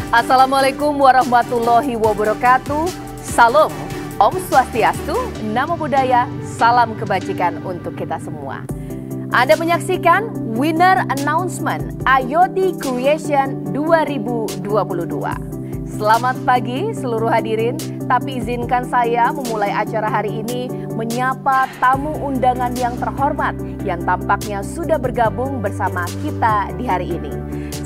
Assalamualaikum warahmatullahi wabarakatuh. Salam, Om Swastiastu, Namo Buddhaya, salam kebajikan untuk kita semua. Anda menyaksikan Winner Announcement IoT Creation 2022. Selamat pagi seluruh hadirin, tapi izinkan saya memulai acara hari ini menyapa tamu undangan yang terhormat yang tampaknya sudah bergabung bersama kita di hari ini.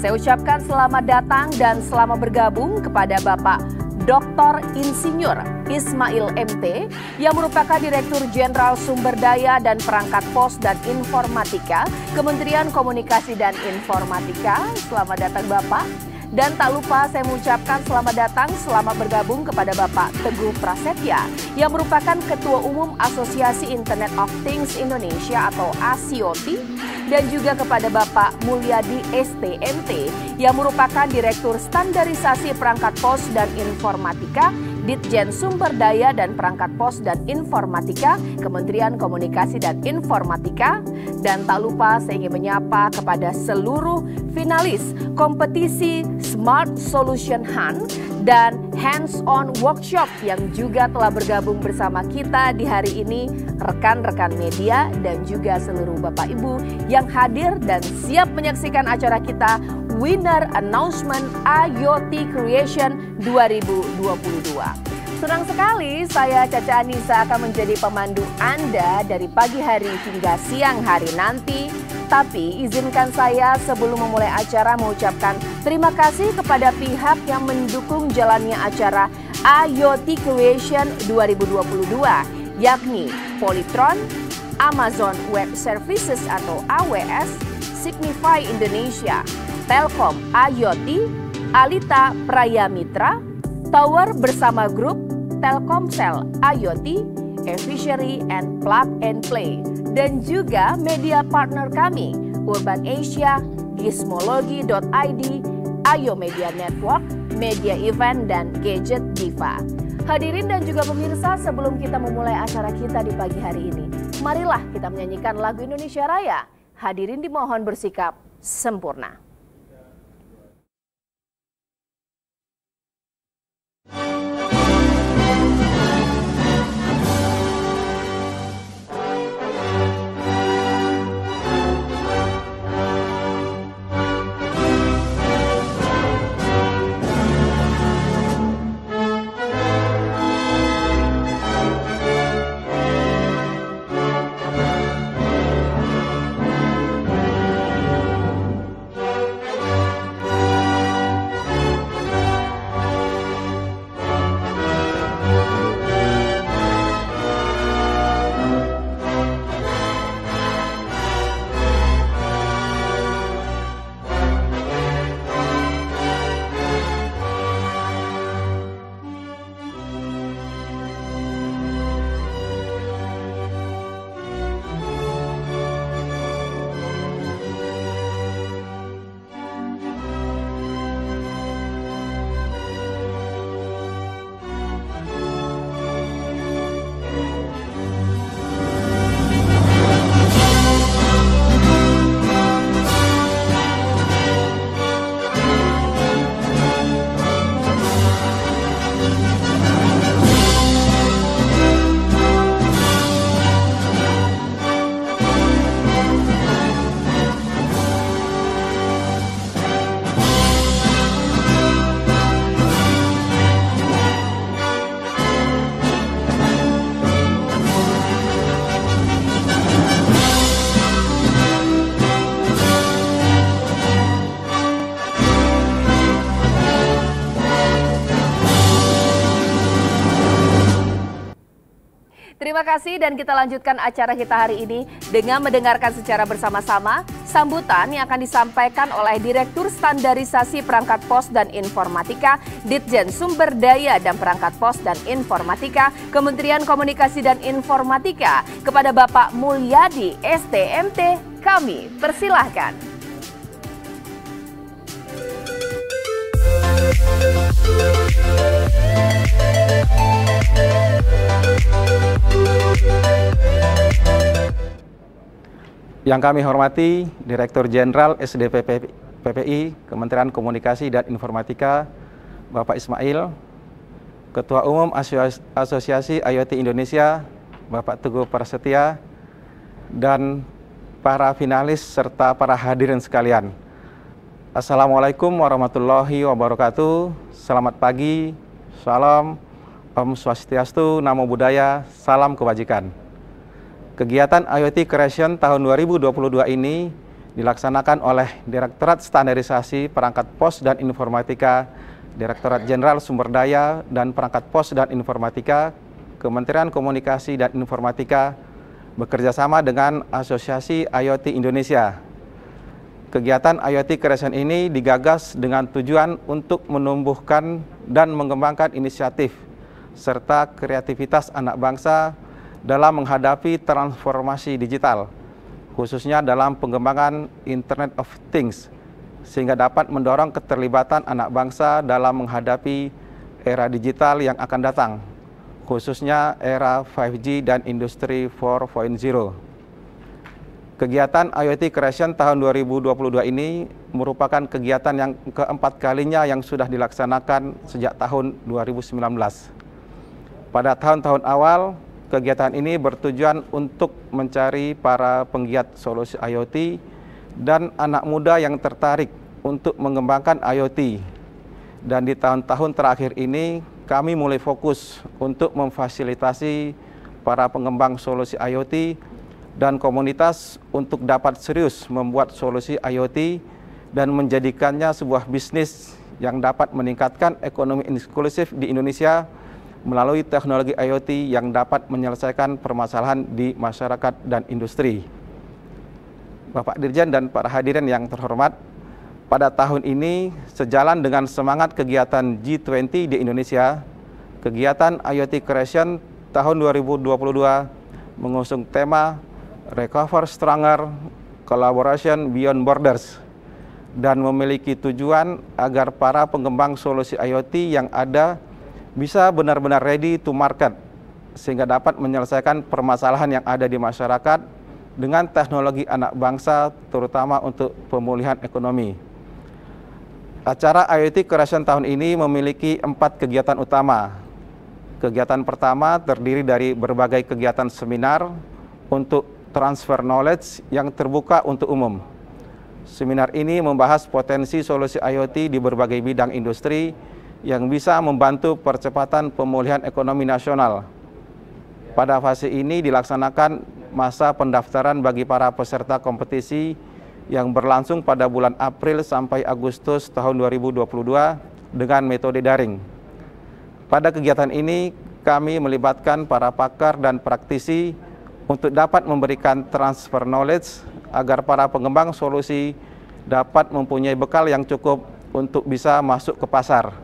Saya ucapkan selamat datang dan selamat bergabung kepada Bapak Dr. Insinyur Ismail MT yang merupakan Direktur Jenderal Sumber Daya dan Perangkat Pos dan Informatika Kementerian Komunikasi dan Informatika. Selamat datang Bapak. Dan tak lupa saya mengucapkan selamat datang, selamat bergabung kepada Bapak Teguh Prasetya yang merupakan Ketua Umum Asosiasi Internet of Things Indonesia atau ASIOT, dan juga kepada Bapak Mulyadi STMT yang merupakan Direktur Standarisasi Perangkat Pos dan Informatika Ditjen Sumber Daya dan Perangkat Pos dan Informatika Kementerian Komunikasi dan Informatika. Dan tak lupa saya ingin menyapa kepada seluruh finalis kompetisi Smart Solution Hunt dan Hands-on Workshop yang juga telah bergabung bersama kita di hari ini, rekan-rekan media dan juga seluruh Bapak Ibu yang hadir dan siap menyaksikan acara kita Winner Announcement IoT Creation 2022. Senang sekali saya Caca Anissa akan menjadi pemandu Anda dari pagi hari hingga siang hari nanti. Tapi izinkan saya sebelum memulai acara mengucapkan terima kasih kepada pihak yang mendukung jalannya acara IoT Creation 2022, yakni Polytron, Amazon Web Services atau AWS, Signify Indonesia, Telkom IoT, Alita Praya Mitra, Tower Bersama Group, Telkomsel IoT, Efficiency and Plug and Play, dan juga media partner kami, Urban Asia, Gizmology.id, Ayo Media Network, Media Event, dan Gadget Diva. Hadirin dan juga pemirsa, sebelum kita memulai acara kita di pagi hari ini, marilah kita menyanyikan lagu Indonesia Raya. Hadirin dimohon bersikap sempurna. Terima kasih dan kita lanjutkan acara kita hari ini dengan mendengarkan secara bersama-sama sambutan yang akan disampaikan oleh Direktur Standarisasi Perangkat Pos dan Informatika Ditjen Sumber Daya dan Perangkat Pos dan Informatika Kementerian Komunikasi dan Informatika kepada Bapak Mulyadi STMT. Kami persilahkan. Yang kami hormati Direktur Jenderal SDPPI Kementerian Komunikasi dan Informatika Bapak Ismail, Ketua Umum Asosiasi IoT Indonesia, Bapak Teguh Prasetya, dan para finalis serta para hadirin sekalian. Assalamualaikum warahmatullahi wabarakatuh. Selamat pagi, salam, Om Swastiastu, Namo Buddhaya, salam kebajikan. Kegiatan IoT Creation tahun 2022 ini dilaksanakan oleh Direktorat Standarisasi Perangkat Pos dan Informatika, Direktorat Jenderal Sumber Daya dan Perangkat Pos dan Informatika, Kementerian Komunikasi dan Informatika, bekerjasama dengan Asosiasi IoT Indonesia. Kegiatan IoT Creation ini digagas dengan tujuan untuk menumbuhkan dan mengembangkan inisiatif serta kreativitas anak bangsa dalam menghadapi transformasi digital, khususnya dalam pengembangan Internet of Things, sehingga dapat mendorong keterlibatan anak bangsa dalam menghadapi era digital yang akan datang, khususnya era 5G dan Industri 4.0. Kegiatan IoT Creation tahun 2022 ini merupakan kegiatan yang keempat kalinya yang sudah dilaksanakan sejak tahun 2019. Pada tahun-tahun awal, kegiatan ini bertujuan untuk mencari para penggiat solusi IoT dan anak muda yang tertarik untuk mengembangkan IoT. Dan di tahun-tahun terakhir ini, kami mulai fokus untuk memfasilitasi para pengembang solusi IoT dan komunitas untuk dapat serius membuat solusi IoT dan menjadikannya sebuah bisnis yang dapat meningkatkan ekonomi inklusif di Indonesia melalui teknologi IoT yang dapat menyelesaikan permasalahan di masyarakat dan industri. Bapak Dirjen dan para hadirin yang terhormat, pada tahun ini sejalan dengan semangat kegiatan G20 di Indonesia, kegiatan IoT Creation tahun 2022 mengusung tema Recover Stronger, Collaboration Beyond Borders, dan memiliki tujuan agar para pengembang solusi IoT yang ada bisa benar-benar ready to market, sehingga dapat menyelesaikan permasalahan yang ada di masyarakat dengan teknologi anak bangsa, terutama untuk pemulihan ekonomi. Acara IoT Creation tahun ini memiliki 4 kegiatan utama. Kegiatan pertama terdiri dari berbagai kegiatan seminar untuk transfer knowledge yang terbuka untuk umum. Seminar ini membahas potensi solusi IoT di berbagai bidang industri yang bisa membantu percepatan pemulihan ekonomi nasional. Pada fase ini dilaksanakan masa pendaftaran bagi para peserta kompetisi yang berlangsung pada bulan April sampai Agustus tahun 2022 dengan metode daring. Pada kegiatan ini, kami melibatkan para pakar dan praktisi untuk dapat memberikan transfer knowledge agar para pengembang solusi dapat mempunyai bekal yang cukup untuk bisa masuk ke pasar.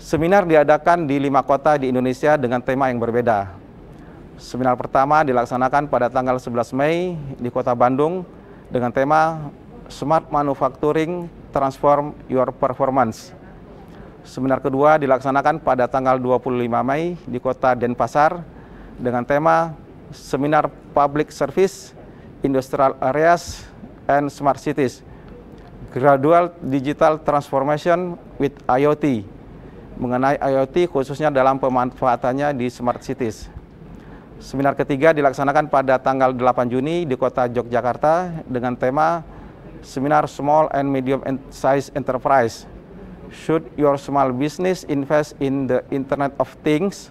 Seminar diadakan di 5 kota di Indonesia dengan tema yang berbeda. Seminar pertama dilaksanakan pada tanggal 11 Mei di Kota Bandung dengan tema Smart Manufacturing Transform Your Performance. Seminar kedua dilaksanakan pada tanggal 25 Mei di Kota Denpasar dengan tema Seminar Public Service, Industrial Areas, and Smart Cities, Gradual Digital Transformation with IoT, mengenai IoT khususnya dalam pemanfaatannya di Smart Cities. Seminar ketiga dilaksanakan pada tanggal 8 Juni di Kota Yogyakarta dengan tema Seminar Small and Medium Size Enterprise, Should Your Small Business Invest in the Internet of Things?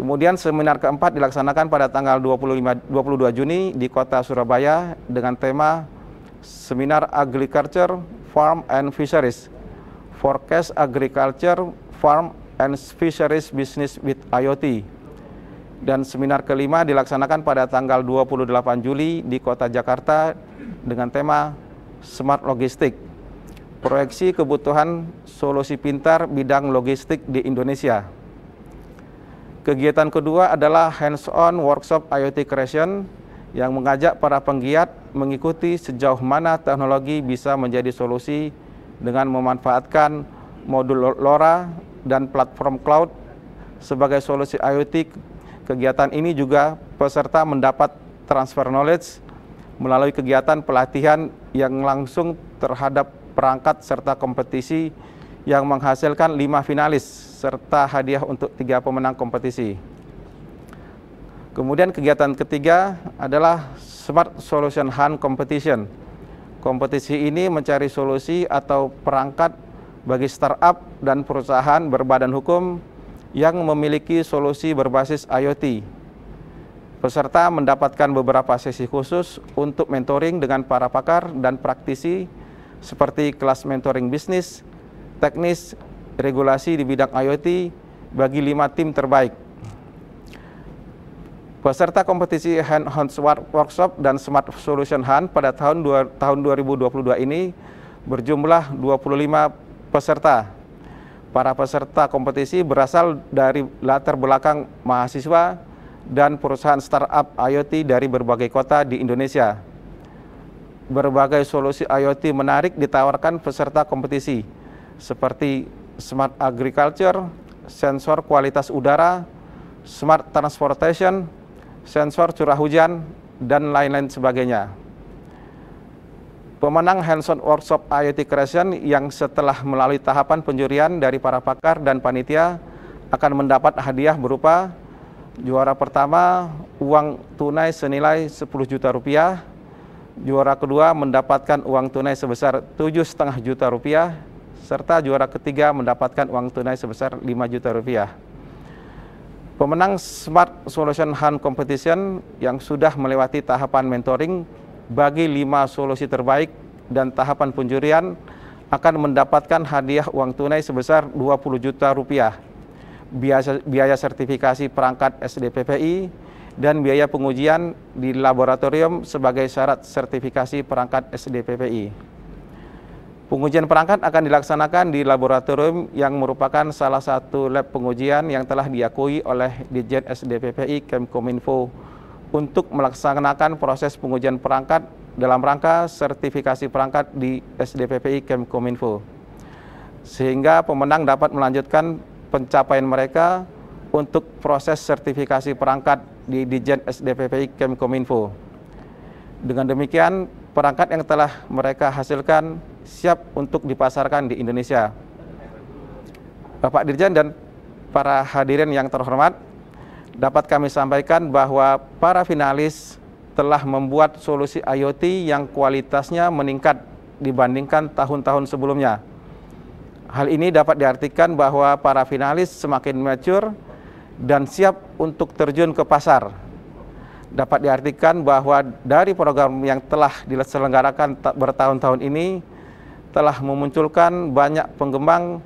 Kemudian seminar keempat dilaksanakan pada tanggal 22 Juni di Kota Surabaya dengan tema Seminar Agriculture, Farm and Fisheries, Forecast Agriculture, Farm and Fisheries Business with IoT. Dan seminar kelima dilaksanakan pada tanggal 28 Juli di Kota Jakarta dengan tema Smart Logistik, Proyeksi Kebutuhan Solusi Pintar Bidang Logistik di Indonesia. Kegiatan kedua adalah hands-on workshop IoT Creation yang mengajak para penggiat mengikuti sejauh mana teknologi bisa menjadi solusi dengan memanfaatkan modul LoRa dan platform cloud sebagai solusi IoT. Kegiatan ini juga peserta mendapat transfer knowledge melalui kegiatan pelatihan yang langsung terhadap perangkat serta kompetisi yang menghasilkan 5 finalis serta hadiah untuk 3 pemenang kompetisi. Kemudian kegiatan ketiga adalah Smart Solution Hunt Competition. Kompetisi ini mencari solusi atau perangkat bagi startup dan perusahaan berbadan hukum yang memiliki solusi berbasis IoT. Peserta mendapatkan beberapa sesi khusus untuk mentoring dengan para pakar dan praktisi seperti kelas mentoring bisnis, teknis, regulasi di bidang IoT bagi 5 tim terbaik. Peserta kompetisi Hands-on Workshop dan Smart Solution Hunt pada tahun 2022 ini berjumlah 25 peserta. Para peserta kompetisi berasal dari latar belakang mahasiswa dan perusahaan startup IoT dari berbagai kota di Indonesia. Berbagai solusi IoT menarik ditawarkan peserta kompetisi, seperti Smart Agriculture, sensor kualitas udara, Smart Transportation, sensor curah hujan, dan lain-lain sebagainya. Pemenang Hands-on Workshop IoT Creation yang setelah melalui tahapan penjurian dari para pakar dan panitia akan mendapat hadiah berupa juara pertama uang tunai senilai 10 juta rupiah, juara kedua mendapatkan uang tunai sebesar 7,5 juta rupiah, serta juara ketiga mendapatkan uang tunai sebesar 5 juta rupiah. Pemenang Smart Solution Hunt Competition yang sudah melewati tahapan mentoring bagi 5 solusi terbaik dan tahapan penjurian akan mendapatkan hadiah uang tunai sebesar 20 juta rupiah, biaya sertifikasi perangkat SDPPI, dan biaya pengujian di laboratorium sebagai syarat sertifikasi perangkat SDPPI. Pengujian perangkat akan dilaksanakan di laboratorium yang merupakan salah satu lab pengujian yang telah diakui oleh Ditjen SDPPI Kemkominfo untuk melaksanakan proses pengujian perangkat dalam rangka sertifikasi perangkat di SDPPI Kemkominfo, sehingga pemenang dapat melanjutkan pencapaian mereka untuk proses sertifikasi perangkat di Ditjen SDPPI Kemkominfo. Dengan demikian, perangkat yang telah mereka hasilkan siap untuk dipasarkan di Indonesia. Bapak Dirjen dan para hadirin yang terhormat, dapat kami sampaikan bahwa para finalis telah membuat solusi IoT yang kualitasnya meningkat dibandingkan tahun-tahun sebelumnya. Hal ini dapat diartikan bahwa para finalis semakin mature dan siap untuk terjun ke pasar. Dapat diartikan bahwa dari program yang telah diselenggarakan bertahun-tahun ini telah memunculkan banyak pengembang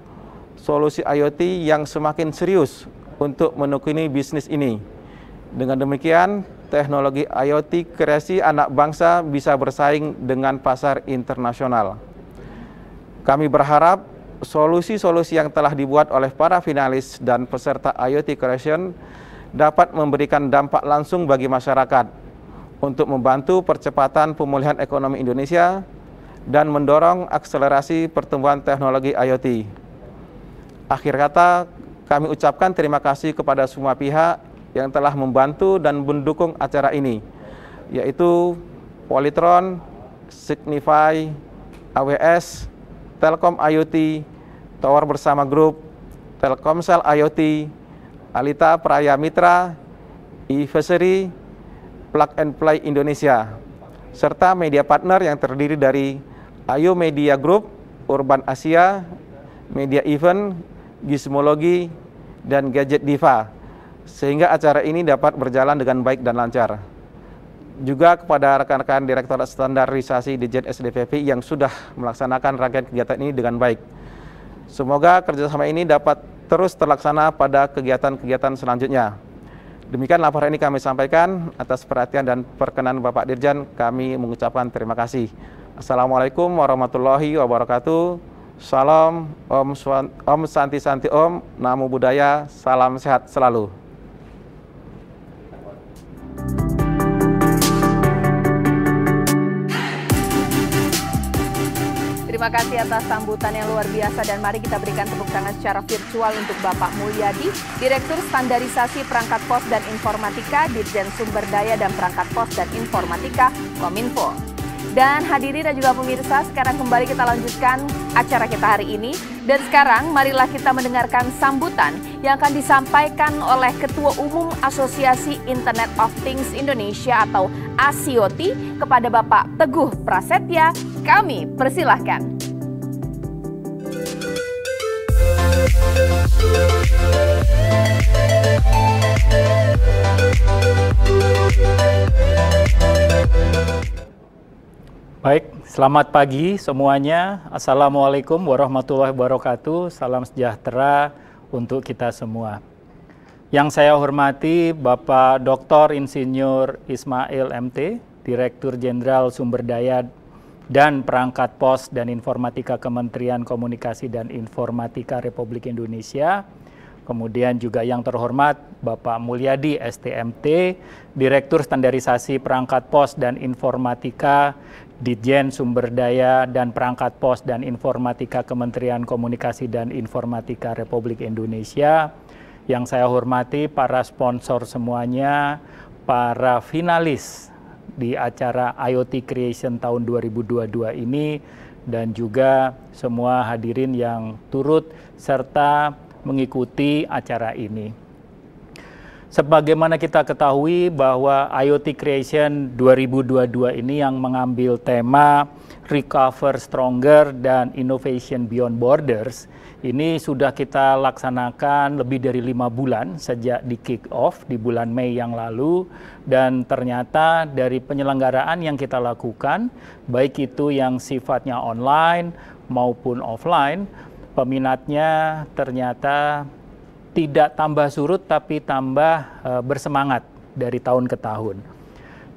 solusi IoT yang semakin serius untuk menekuni bisnis ini. Dengan demikian, teknologi IoT kreasi anak bangsa bisa bersaing dengan pasar internasional. Kami berharap solusi-solusi yang telah dibuat oleh para finalis dan peserta IoT Creation dapat memberikan dampak langsung bagi masyarakat untuk membantu percepatan pemulihan ekonomi Indonesia dan mendorong akselerasi pertumbuhan teknologi IoT. Akhir kata, kami ucapkan terima kasih kepada semua pihak yang telah membantu dan mendukung acara ini, yaitu Polytron, Signify, AWS, Telkom IoT, Tower Bersama Group, Telkomsel IoT, Alita Praya Mitra, eVessery, Plug and Play Indonesia, serta media partner yang terdiri dari Ayo Media Group, Urban Asia, Media Event, Gizmologi, dan Gadget Diva, sehingga acara ini dapat berjalan dengan baik dan lancar. Juga kepada rekan-rekan Direktorat Standarisasi Ditjen SDPPI yang sudah melaksanakan rangkaian kegiatan ini dengan baik. Semoga kerjasama ini dapat terus terlaksana pada kegiatan-kegiatan selanjutnya. Demikian laporan ini kami sampaikan. Atas perhatian dan perkenan Bapak Dirjen, kami mengucapkan terima kasih. Assalamualaikum warahmatullahi wabarakatuh. Salam, Om Santi Santi Om, Namo Buddhaya, salam sehat selalu. Terima kasih atas sambutan yang luar biasa dan mari kita berikan tepuk tangan secara virtual untuk Bapak Mulyadi, Direktur Standarisasi Perangkat Pos dan Informatika, Ditjen Sumber Daya dan Perangkat Pos dan Informatika, Kominfo. Dan hadirin dan juga pemirsa, sekarang kembali kita lanjutkan acara kita hari ini. Dan sekarang marilah kita mendengarkan sambutan yang akan disampaikan oleh Ketua Umum Asosiasi Internet of Things Indonesia atau ASIOTI kepada Bapak Teguh Prasetya. Kami persilahkan. Baik, selamat pagi semuanya. Assalamualaikum warahmatullahi wabarakatuh. Salam sejahtera untuk kita semua. Yang saya hormati Bapak Dr. Insinyur Ismail MT, Direktur Jenderal Sumber Daya dan Perangkat Pos dan Informatika Kementerian Komunikasi dan Informatika Republik Indonesia. Kemudian juga yang terhormat Bapak Mulyadi STMT, Direktur Standarisasi Perangkat Pos dan Informatika Ditjen Sumber Daya dan Perangkat Pos dan Informatika Kementerian Komunikasi dan Informatika Republik Indonesia. Yang saya hormati para sponsor semuanya, para finalis di acara IoT Creation tahun 2022 ini, dan juga semua hadirin yang turut serta mengikuti acara ini. Sebagaimana kita ketahui bahwa IoT Creation 2022 ini yang mengambil tema Recover Stronger dan Innovation Beyond Borders, ini sudah kita laksanakan lebih dari 5 bulan sejak di kick off di bulan Mei yang lalu, dan ternyata dari penyelenggaraan yang kita lakukan, baik itu yang sifatnya online maupun offline, peminatnya ternyata tidak tambah surut tapi tambah bersemangat dari tahun ke tahun.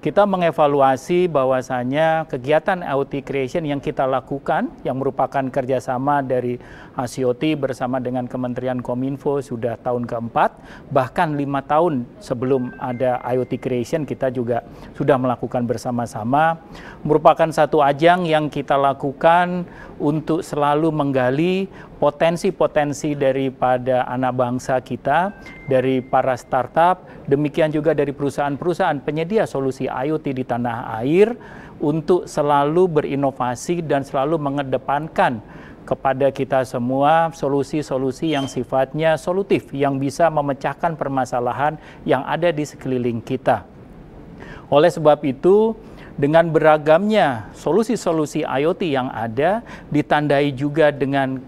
Kita mengevaluasi bahwasanya kegiatan IoT Creation yang kita lakukan, yang merupakan kerjasama dari ASIOTI bersama dengan Kementerian Kominfo sudah tahun keempat, bahkan 5 tahun sebelum ada IoT Creation kita juga sudah melakukan bersama-sama, merupakan satu ajang yang kita lakukan untuk selalu menggali potensi-potensi daripada anak bangsa kita, dari para startup, demikian juga dari perusahaan-perusahaan penyedia solusi IoT di tanah air, untuk selalu berinovasi dan selalu mengedepankan kepada kita semua solusi-solusi yang sifatnya solutif, yang bisa memecahkan permasalahan yang ada di sekeliling kita. Oleh sebab itu, dengan beragamnya solusi-solusi IoT yang ada, ditandai juga dengan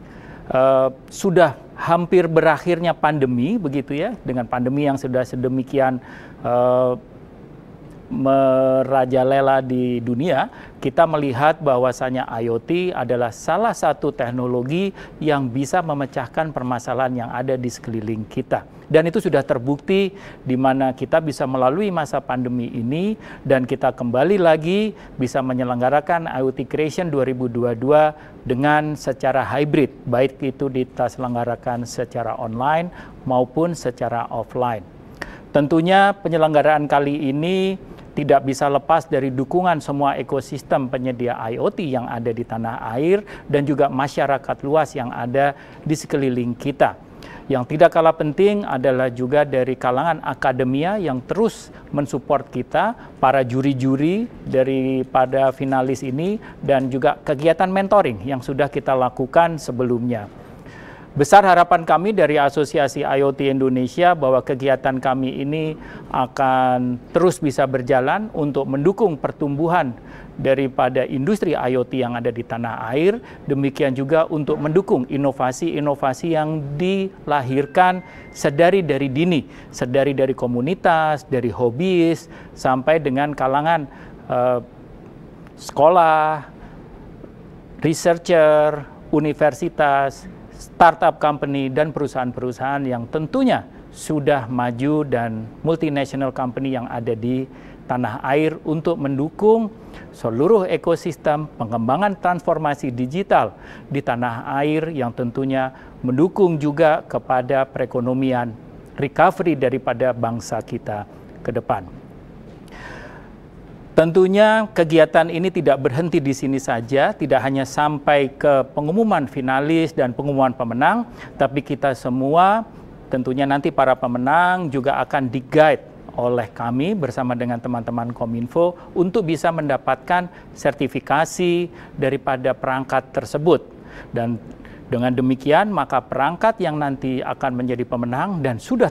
sudah hampir berakhirnya pandemi, begitu ya, dengan pandemi yang sudah sedemikian merajalela di dunia, kita melihat bahwasanya IoT adalah salah satu teknologi yang bisa memecahkan permasalahan yang ada di sekeliling kita. Dan itu sudah terbukti di mana kita bisa melalui masa pandemi ini dan kita kembali lagi bisa menyelenggarakan IoT Creation 2022 dengan secara hybrid, baik itu diselenggarakan secara online maupun secara offline. Tentunya penyelenggaraan kali ini tidak bisa lepas dari dukungan semua ekosistem penyedia IoT yang ada di tanah air dan juga masyarakat luas yang ada di sekeliling kita. Yang tidak kalah penting adalah juga dari kalangan akademia yang terus mensupport kita, para juri-juri daripada finalis ini, dan juga kegiatan mentoring yang sudah kita lakukan sebelumnya. Besar harapan kami dari Asosiasi IoT Indonesia bahwa kegiatan kami ini akan terus bisa berjalan untuk mendukung pertumbuhan daripada industri IoT yang ada di tanah air, demikian juga untuk mendukung inovasi-inovasi yang dilahirkan sedari dari dini, sedari dari komunitas, dari hobis, sampai dengan kalangan sekolah, researcher, universitas, startup company, dan perusahaan-perusahaan yang tentunya sudah maju dan multinational company yang ada di tanah air untuk mendukung seluruh ekosistem pengembangan transformasi digital di tanah air yang tentunya mendukung juga kepada perekonomian recovery daripada bangsa kita ke depan. Tentunya kegiatan ini tidak berhenti di sini saja, tidak hanya sampai ke pengumuman finalis dan pengumuman pemenang, tapi kita semua tentunya nanti para pemenang juga akan di-guide oleh kami bersama dengan teman-teman Kominfo untuk bisa mendapatkan sertifikasi daripada perangkat tersebut. Dan dengan demikian maka perangkat yang nanti akan menjadi pemenang dan sudah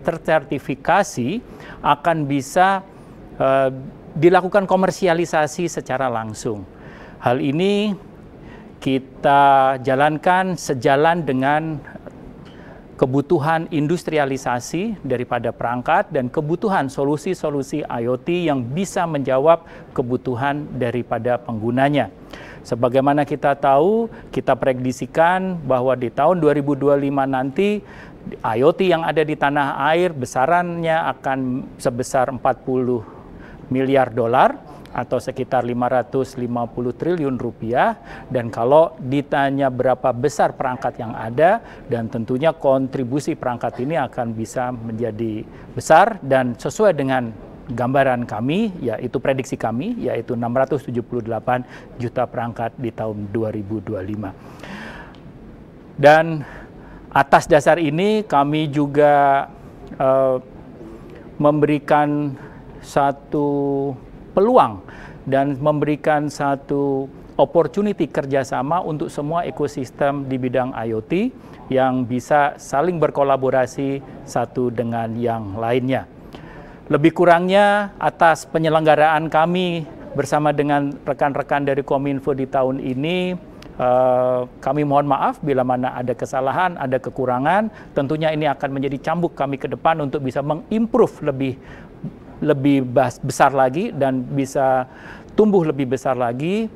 tersertifikasi akan bisa dilakukan komersialisasi secara langsung. Hal ini kita jalankan sejalan dengan kebutuhan industrialisasi daripada perangkat dan kebutuhan solusi-solusi IoT yang bisa menjawab kebutuhan daripada penggunanya. Sebagaimana kita tahu, kita prediksikan bahwa di tahun 2025 nanti IoT yang ada di tanah air besarannya akan sebesar 40 miliar dolar atau sekitar 550 triliun rupiah. Dan kalau ditanya berapa besar perangkat yang ada, dan tentunya kontribusi perangkat ini akan bisa menjadi besar dan sesuai dengan gambaran kami, yaitu prediksi kami, yaitu 678 juta perangkat di tahun 2025. Dan atas dasar ini kami juga memberikan satu peluang dan memberikan satu opportunity kerjasama untuk semua ekosistem di bidang IoT yang bisa saling berkolaborasi satu dengan yang lainnya. Lebih kurangnya atas penyelenggaraan kami bersama dengan rekan-rekan dari Kominfo di tahun ini, kami mohon maaf bila mana ada kesalahan, ada kekurangan. Tentunya ini akan menjadi cambuk kami ke depan untuk bisa mengimprove lebih besar lagi dan bisa tumbuh lebih besar lagi.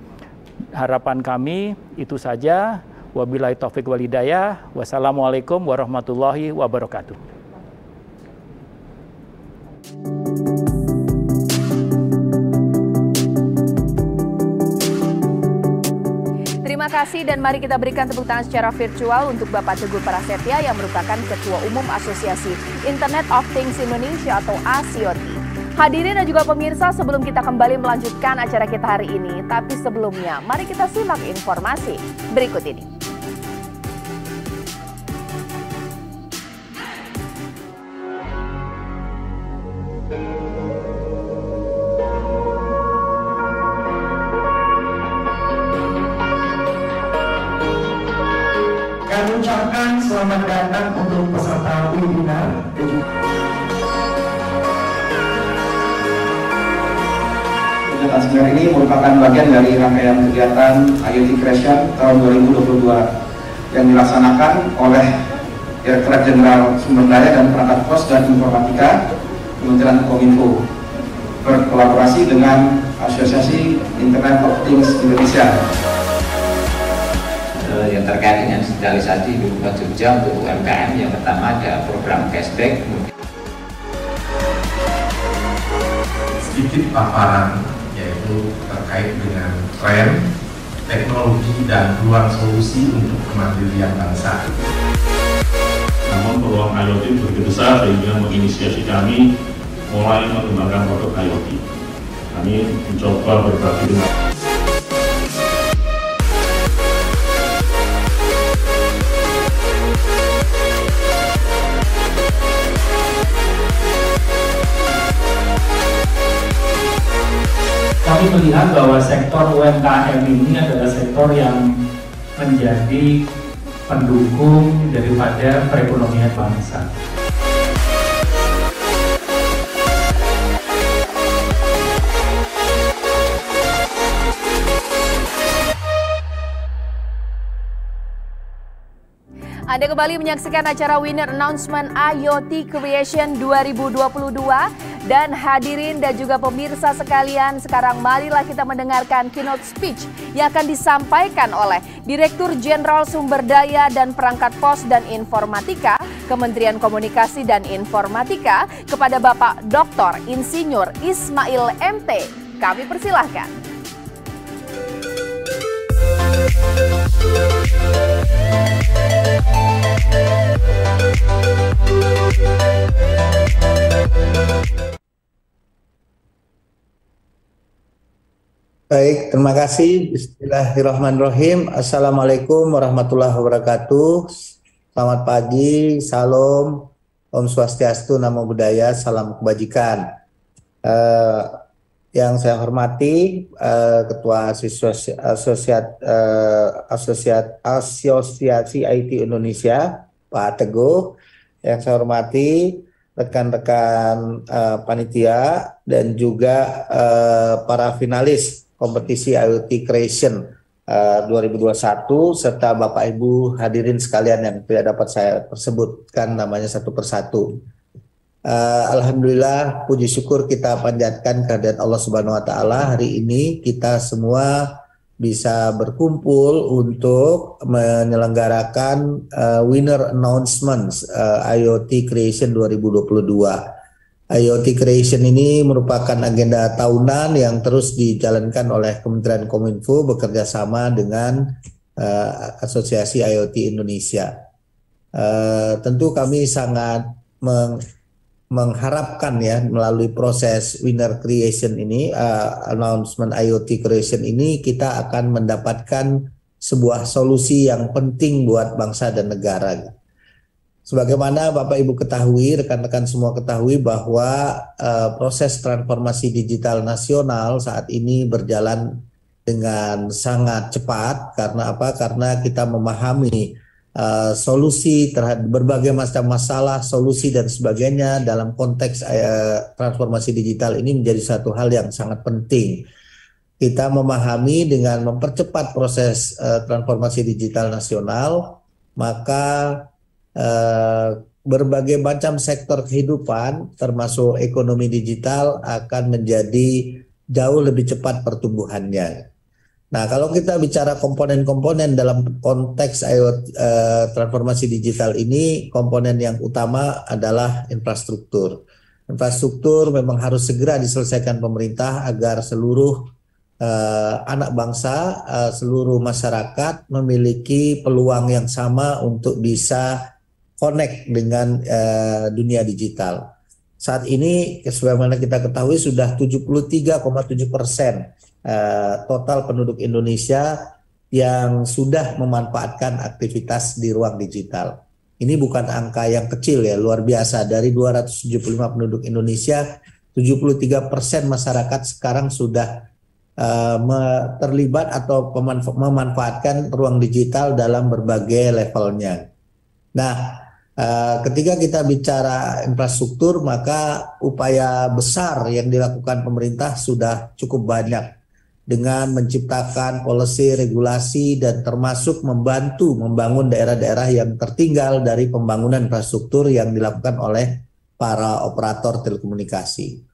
Harapan kami itu saja. Wabillahi taufiq wal hidayah. Wassalamualaikum warahmatullahi wabarakatuh. Terima kasih dan mari kita berikan tepuk tangan secara virtual untuk Bapak Teguh Prasetya yang merupakan Ketua Umum Asosiasi Internet of Things Indonesia atau ASIOT. Hadirin dan juga pemirsa, sebelum kita kembali melanjutkan acara kita hari ini, tapi sebelumnya mari kita simak informasi berikut ini. Kami ucapkan selamat datang untuk peserta webinar. Kegiatan seminar ini merupakan bagian dari rangkaian kegiatan IoT Creation tahun 2022 yang dilaksanakan oleh Direktorat Jenderal Sumber Daya dan Perangkat Pos dan Informatika Kementerian Kominfo berkolaborasi dengan Asosiasi Internet of Things Indonesia. Yang terkait dengan digitalisasi di Kota Jogja untuk UMKM, yang pertama ada program cashback. Sedikit paparan yaitu terkait dengan tren, teknologi dan peluang solusi untuk kemandirian bangsa. Namun peluang IoT begitu besar sehingga menginisiasi kami mulai mengembangkan produk IoT. Kami mencoba berbagi dengan Kami melihat bahwa sektor UMKM ini adalah sektor yang menjadi pendukung daripada perekonomian bangsa. Anda kembali menyaksikan acara Winner Announcement IoT Creation 2022. Dan hadirin dan juga pemirsa sekalian, sekarang marilah kita mendengarkan keynote speech yang akan disampaikan oleh Direktur Jenderal Sumber Daya dan Perangkat Pos dan Informatika, Kementerian Komunikasi dan Informatika, kepada Bapak Dr. Insinyur Ismail MT. Kami persilahkan. Baik, terima kasih. Bismillahirrahmanirrahim. Assalamualaikum warahmatullahi wabarakatuh. Selamat pagi, salam Om Swastiastu, Namo Buddhaya, Salam Kebajikan. Yang saya hormati Ketua Asosiasi IT Indonesia, Pak Teguh. Yang saya hormati rekan-rekan panitia dan juga para finalis kompetisi IoT Creation 2021 serta Bapak Ibu hadirin sekalian yang tidak dapat saya sebutkan namanya satu persatu. Alhamdulillah, puji syukur kita panjatkan kehadirat Allah Subhanahu wa taala. Hari ini kita semua bisa berkumpul untuk menyelenggarakan winner announcements IoT Creation 2022. IoT Creation ini merupakan agenda tahunan yang terus dijalankan oleh Kementerian Kominfo bekerja sama dengan Asosiasi IoT Indonesia. Tentu kami sangat mengharapkan ya melalui proses winner creation ini, announcement IoT creation ini, kita akan mendapatkan sebuah solusi yang penting buat bangsa dan negara. Sebagaimana Bapak Ibu ketahui, rekan-rekan semua ketahui bahwa proses transformasi digital nasional saat ini berjalan dengan sangat cepat. Karena apa? Karena kita memahami solusi terhadap berbagai macam masalah, solusi dan sebagainya dalam konteks transformasi digital ini menjadi satu hal yang sangat penting. Kita memahami dengan mempercepat proses transformasi digital nasional, maka berbagai macam sektor kehidupan termasuk ekonomi digital akan menjadi jauh lebih cepat pertumbuhannya. Nah, kalau kita bicara komponen-komponen dalam konteks transformasi digital ini, komponen yang utama adalah infrastruktur. Infrastruktur memang harus segera diselesaikan pemerintah agar seluruh anak bangsa, seluruh masyarakat memiliki peluang yang sama untuk bisa connect dengan dunia digital. Saat ini, sebagaimana kita ketahui, sudah 73,7% total penduduk Indonesia yang sudah memanfaatkan aktivitas di ruang digital. Ini bukan angka yang kecil ya, luar biasa. Dari 275 penduduk Indonesia, 73% masyarakat sekarang sudah terlibat atau memanfaatkan ruang digital dalam berbagai levelnya. Nah, ketika kita bicara infrastruktur, maka upaya besar yang dilakukan pemerintah sudah cukup banyak dengan menciptakan policy, regulasi, dan termasuk membantu membangun daerah-daerah yang tertinggal dari pembangunan infrastruktur yang dilakukan oleh para operator telekomunikasi.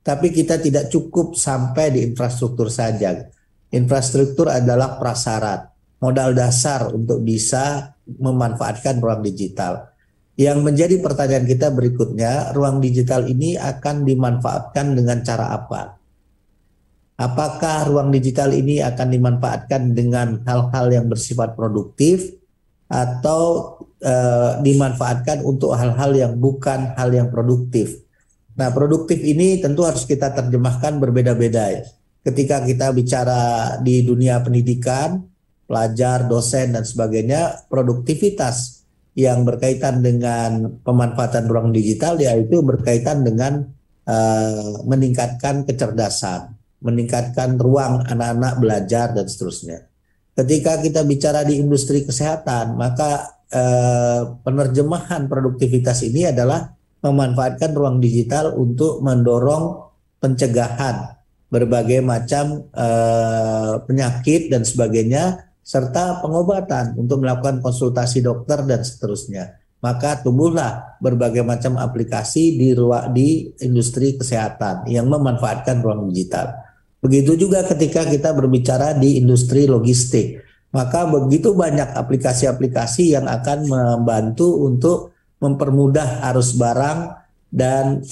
Tapi kita tidak cukup sampai di infrastruktur saja. Infrastruktur adalah prasyarat, modal dasar untuk bisa memanfaatkan ruang digital. Yang menjadi pertanyaan kita berikutnya, ruang digital ini akan dimanfaatkan dengan cara apa? Apakah ruang digital ini akan dimanfaatkan dengan hal-hal yang bersifat produktif atau dimanfaatkan untuk hal-hal yang bukan hal yang produktif? Nah, produktif ini tentu harus kita terjemahkan berbeda-beda ya. Ketika kita bicara di dunia pendidikan, pelajar, dosen, dan sebagainya, produktivitas yang berkaitan dengan pemanfaatan ruang digital yaitu berkaitan dengan meningkatkan kecerdasan, meningkatkan ruang anak-anak belajar dan seterusnya. Ketika kita bicara di industri kesehatan, maka penerjemahan produktivitas ini adalah memanfaatkan ruang digital untuk mendorong pencegahan berbagai macam penyakit dan sebagainya, serta pengobatan untuk melakukan konsultasi dokter dan seterusnya. Maka tumbuhlah berbagai macam aplikasi di industri kesehatan yang memanfaatkan ruang digital. Begitu juga ketika kita berbicara di industri logistik, maka begitu banyak aplikasi-aplikasi yang akan membantu untuk mempermudah arus barang dan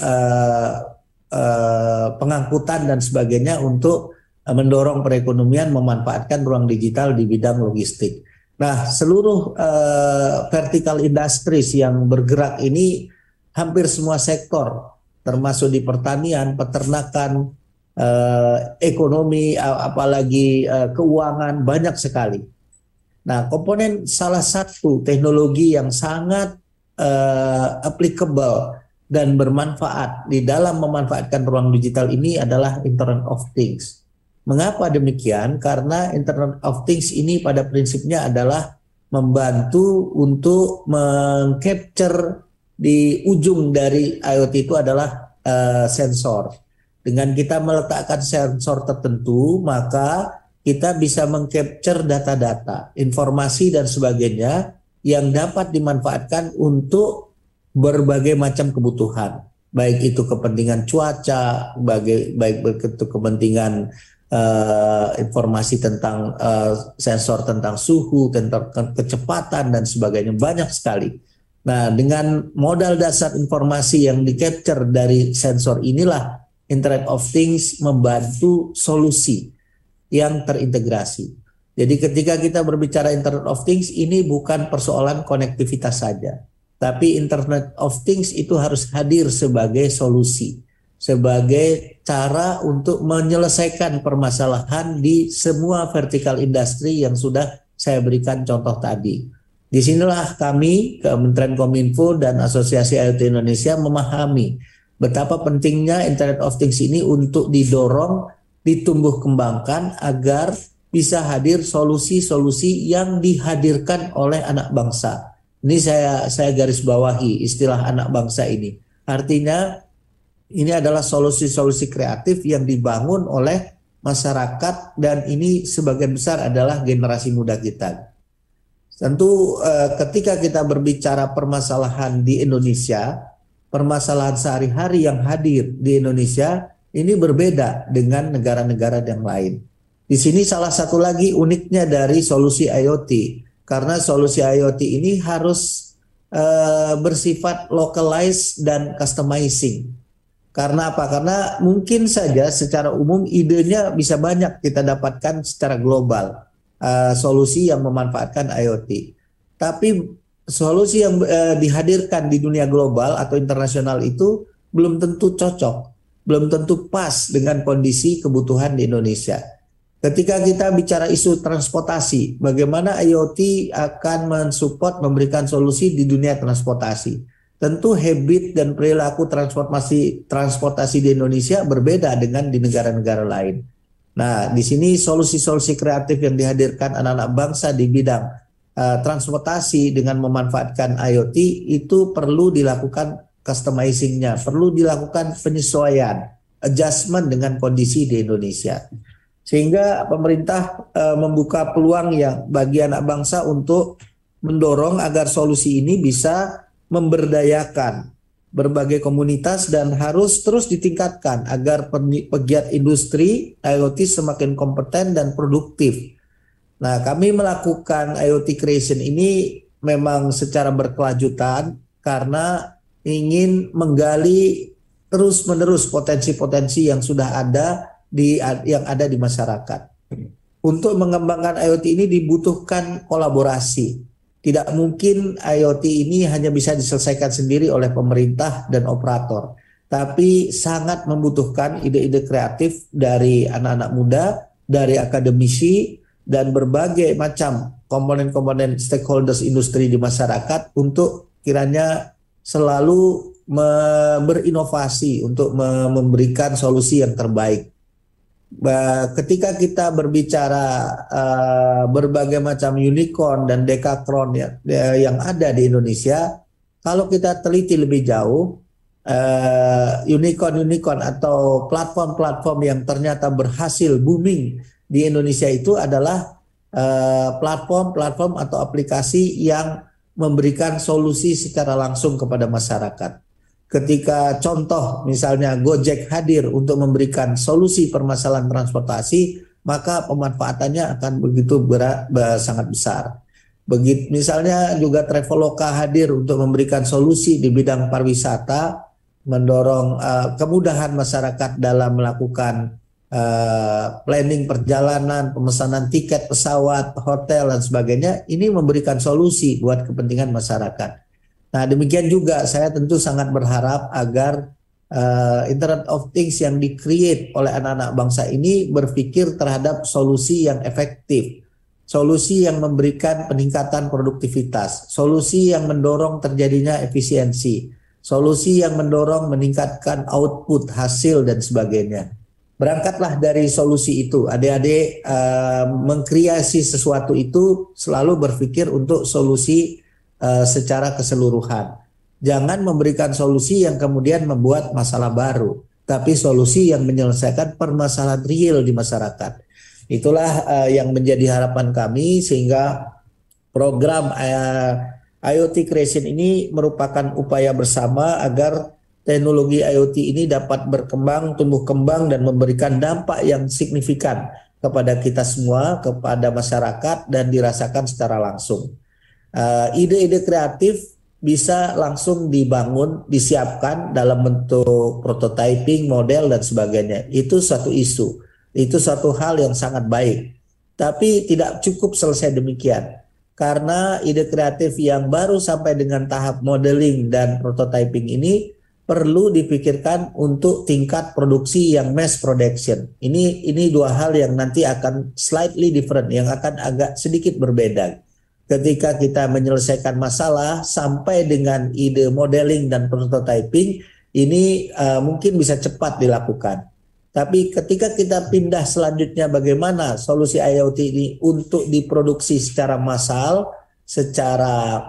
pengangkutan dan sebagainya untuk mendorong perekonomian memanfaatkan ruang digital di bidang logistik. Nah, seluruh vertical industries yang bergerak ini hampir semua sektor, termasuk di pertanian, peternakan, ekonomi, apalagi keuangan, banyak sekali. Nah, komponen salah satu teknologi yang sangat applicable dan bermanfaat di dalam memanfaatkan ruang digital ini adalah Internet of Things. Mengapa demikian? Karena Internet of Things ini pada prinsipnya adalah membantu untuk meng-capture di ujung dari IoT itu adalah sensor. Dengan kita meletakkan sensor tertentu, maka kita bisa meng-capture data-data, informasi dan sebagainya yang dapat dimanfaatkan untuk berbagai macam kebutuhan, baik itu kepentingan cuaca, baik itu kepentingan informasi tentang sensor tentang suhu, tentang kecepatan dan sebagainya, banyak sekali. Nah, dengan modal dasar informasi yang di-capture dari sensor inilah Internet of Things membantu solusi yang terintegrasi. Jadi ketika kita berbicara Internet of Things, ini bukan persoalan konektivitas saja, tapi Internet of Things itu harus hadir sebagai solusi, sebagai cara untuk menyelesaikan permasalahan di semua vertikal industri yang sudah saya berikan contoh tadi. Disinilah kami, Kementerian Kominfo dan Asosiasi IoT Indonesia memahami betapa pentingnya Internet of Things ini untuk didorong, ditumbuh kembangkan agar bisa hadir solusi-solusi yang dihadirkan oleh anak bangsa. Ini saya garis bawahi istilah anak bangsa ini. Artinya ini adalah solusi-solusi kreatif yang dibangun oleh masyarakat dan ini sebagian besar adalah generasi muda kita. Tentu ketika kita berbicara permasalahan di Indonesia, permasalahan sehari-hari yang hadir di Indonesia ini berbeda dengan negara-negara yang lain. Di sini salah satu lagi uniknya dari solusi IoT. Karena solusi IoT ini harus bersifat localized dan customizing. Karena apa? Karena mungkin saja secara umum idenya bisa banyak kita dapatkan secara global. Solusi yang memanfaatkan IoT. Tapi solusi yang dihadirkan di dunia global atau internasional itu belum tentu cocok. Belum tentu pas dengan kondisi kebutuhan di Indonesia. Ketika kita bicara isu transportasi, bagaimana IoT akan mensupport memberikan solusi di dunia transportasi. Tentu habit dan perilaku transportasi di Indonesia berbeda dengan di negara-negara lain. Nah, di sini solusi-solusi kreatif yang dihadirkan anak-anak bangsa di bidang transportasi dengan memanfaatkan IoT itu perlu dilakukan customizing-nya, perlu dilakukan penyesuaian, adjustment dengan kondisi di Indonesia. Sehingga pemerintah membuka peluang yang bagi anak bangsa untuk mendorong agar solusi ini bisa memberdayakan berbagai komunitas dan harus terus ditingkatkan agar pegiat industri IoT semakin kompeten dan produktif. Nah, kami melakukan IoT Creation ini memang secara berkelanjutan karena ingin menggali terus-menerus potensi-potensi yang sudah ada yang ada di masyarakat. Untuk mengembangkan IoT ini dibutuhkan kolaborasi. Tidak mungkin IoT ini hanya bisa diselesaikan sendiri oleh pemerintah dan operator, tapi sangat membutuhkan ide-ide kreatif dari anak-anak muda, dari akademisi, dan berbagai macam komponen-komponen stakeholders industri di masyarakat untuk kiranya selalu berinovasi untuk memberikan solusi yang terbaik. Ketika kita berbicara berbagai macam unicorn dan dekakron yang ada di Indonesia, kalau kita teliti lebih jauh, unicorn atau platform-platform yang ternyata berhasil booming di Indonesia itu adalah platform-platform atau aplikasi yang memberikan solusi secara langsung kepada masyarakat. Ketika contoh misalnya Gojek hadir untuk memberikan solusi permasalahan transportasi, maka pemanfaatannya akan begitu sangat besar. Begitu misalnya juga Traveloka hadir untuk memberikan solusi di bidang pariwisata, mendorong kemudahan masyarakat dalam melakukan planning perjalanan, pemesanan tiket pesawat, hotel dan sebagainya. Ini memberikan solusi buat kepentingan masyarakat. Nah, demikian juga saya tentu sangat berharap agar Internet of Things yang di-create oleh anak-anak bangsa ini berpikir terhadap solusi yang efektif. solusi yang memberikan peningkatan produktivitas, solusi yang mendorong terjadinya efisiensi, solusi yang mendorong meningkatkan output, hasil, dan sebagainya. Berangkatlah dari solusi itu. Adik-adik mengkreasi sesuatu itu selalu berpikir untuk solusi secara keseluruhan. Jangan memberikan solusi yang kemudian membuat masalah baru, tapi solusi yang menyelesaikan permasalahan real di masyarakat. Itulah yang menjadi harapan kami, sehingga program IoT Creation ini merupakan upaya bersama agar teknologi IoT ini dapat berkembang, tumbuh kembang, dan memberikan dampak yang signifikan kepada kita semua, kepada masyarakat, dan dirasakan secara langsung. Ide-ide kreatif bisa langsung dibangun, disiapkan dalam bentuk prototyping, model, dan sebagainya. Itu satu isu. Itu satu hal yang sangat baik, tapi tidak cukup selesai demikian, karena ide kreatif yang baru sampai dengan tahap modeling dan prototyping ini perlu dipikirkan untuk tingkat produksi yang mass production. Ini dua hal yang nanti akan slightly different, yang akan agak sedikit berbeda. Ketika kita menyelesaikan masalah sampai dengan ide modeling dan prototyping, ini mungkin bisa cepat dilakukan. Tapi ketika kita pindah selanjutnya bagaimana solusi IoT ini untuk diproduksi secara massal, secara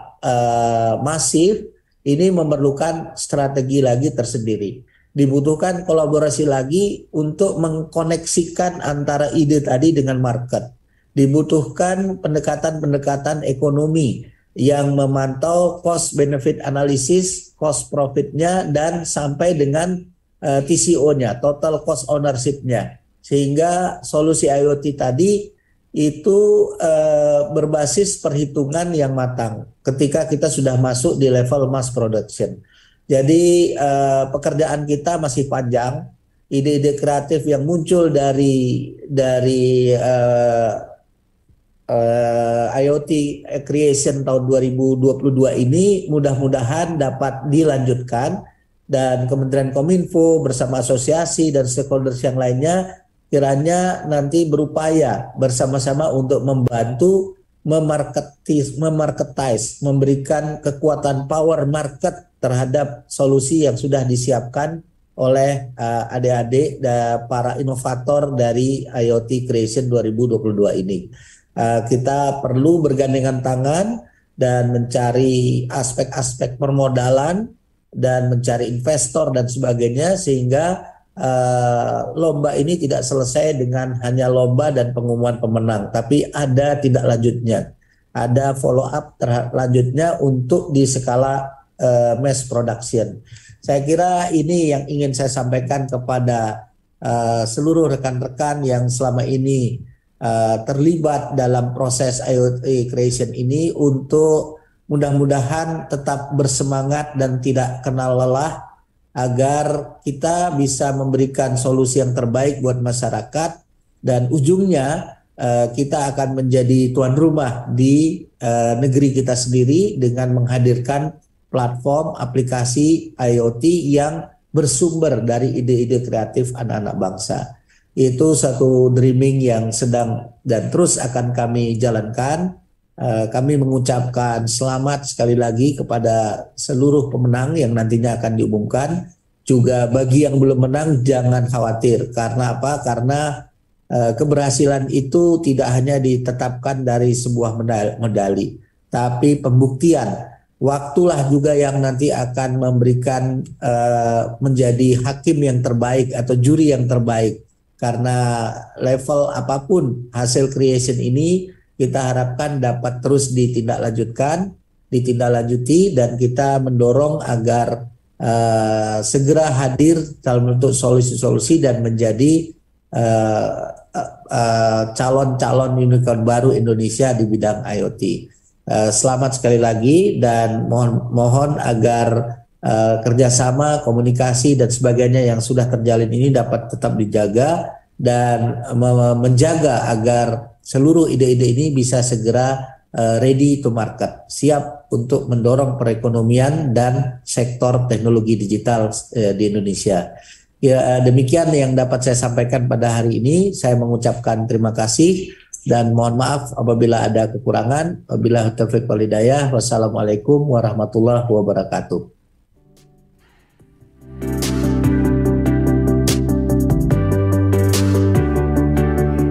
masif, ini memerlukan strategi lagi tersendiri. Dibutuhkan kolaborasi lagi untuk mengkoneksikan antara ide tadi dengan market. Dibutuhkan pendekatan-pendekatan ekonomi yang memantau cost benefit analysis, cost profitnya, dan sampai dengan TCO-nya, total cost ownership-nya, sehingga solusi IoT tadi itu berbasis perhitungan yang matang ketika kita sudah masuk di level mass production. Jadi pekerjaan kita masih panjang. Ide-ide kreatif yang muncul dari IoT Creation tahun 2022 ini mudah-mudahan dapat dilanjutkan, dan Kementerian Kominfo bersama asosiasi dan stakeholders yang lainnya kiranya nanti berupaya bersama-sama untuk membantu memarketize, memberikan kekuatan power market terhadap solusi yang sudah disiapkan oleh adik-adik dan para inovator dari IoT Creation 2022 ini. Kita perlu bergandengan tangan dan mencari aspek-aspek permodalan dan mencari investor dan sebagainya, sehingga lomba ini tidak selesai dengan hanya lomba dan pengumuman pemenang, tapi ada tindak lanjutnya, ada follow up lanjutnya untuk di skala mass production. Saya kira ini yang ingin saya sampaikan kepada seluruh rekan-rekan yang selama ini terlibat dalam proses IoT Creation ini, untuk mudah-mudahan tetap bersemangat dan tidak kenal lelah, agar kita bisa memberikan solusi yang terbaik buat masyarakat, dan ujungnya kita akan menjadi tuan rumah di negeri kita sendiri dengan menghadirkan platform aplikasi IoT yang bersumber dari ide-ide kreatif anak-anak bangsa. Itu satu dreaming yang sedang dan terus akan kami jalankan. Kami mengucapkan selamat sekali lagi kepada seluruh pemenang yang nantinya akan diumumkan. Juga bagi yang belum menang jangan khawatir. Karena apa? Karena keberhasilan itu tidak hanya ditetapkan dari sebuah medali, tapi pembuktian. Waktulah juga yang nanti akan memberikan menjadi hakim yang terbaik atau juri yang terbaik. Karena level apapun hasil creation ini, kita harapkan dapat terus ditindaklanjuti, dan kita mendorong agar segera hadir dalam bentuk solusi-solusi dan menjadi calon-calon unicorn baru Indonesia di bidang IoT. Selamat sekali lagi, dan mohon agar kerjasama, komunikasi dan sebagainya yang sudah terjalin ini dapat tetap dijaga, dan menjaga agar seluruh ide-ide ini bisa segera ready to market, siap untuk mendorong perekonomian dan sektor teknologi digital di Indonesia. Ya, demikian yang dapat saya sampaikan pada hari ini. Saya mengucapkan terima kasih dan mohon maaf apabila ada kekurangan. Wabillahi taufiq wal hidayah. Wassalamualaikum warahmatullahi wabarakatuh.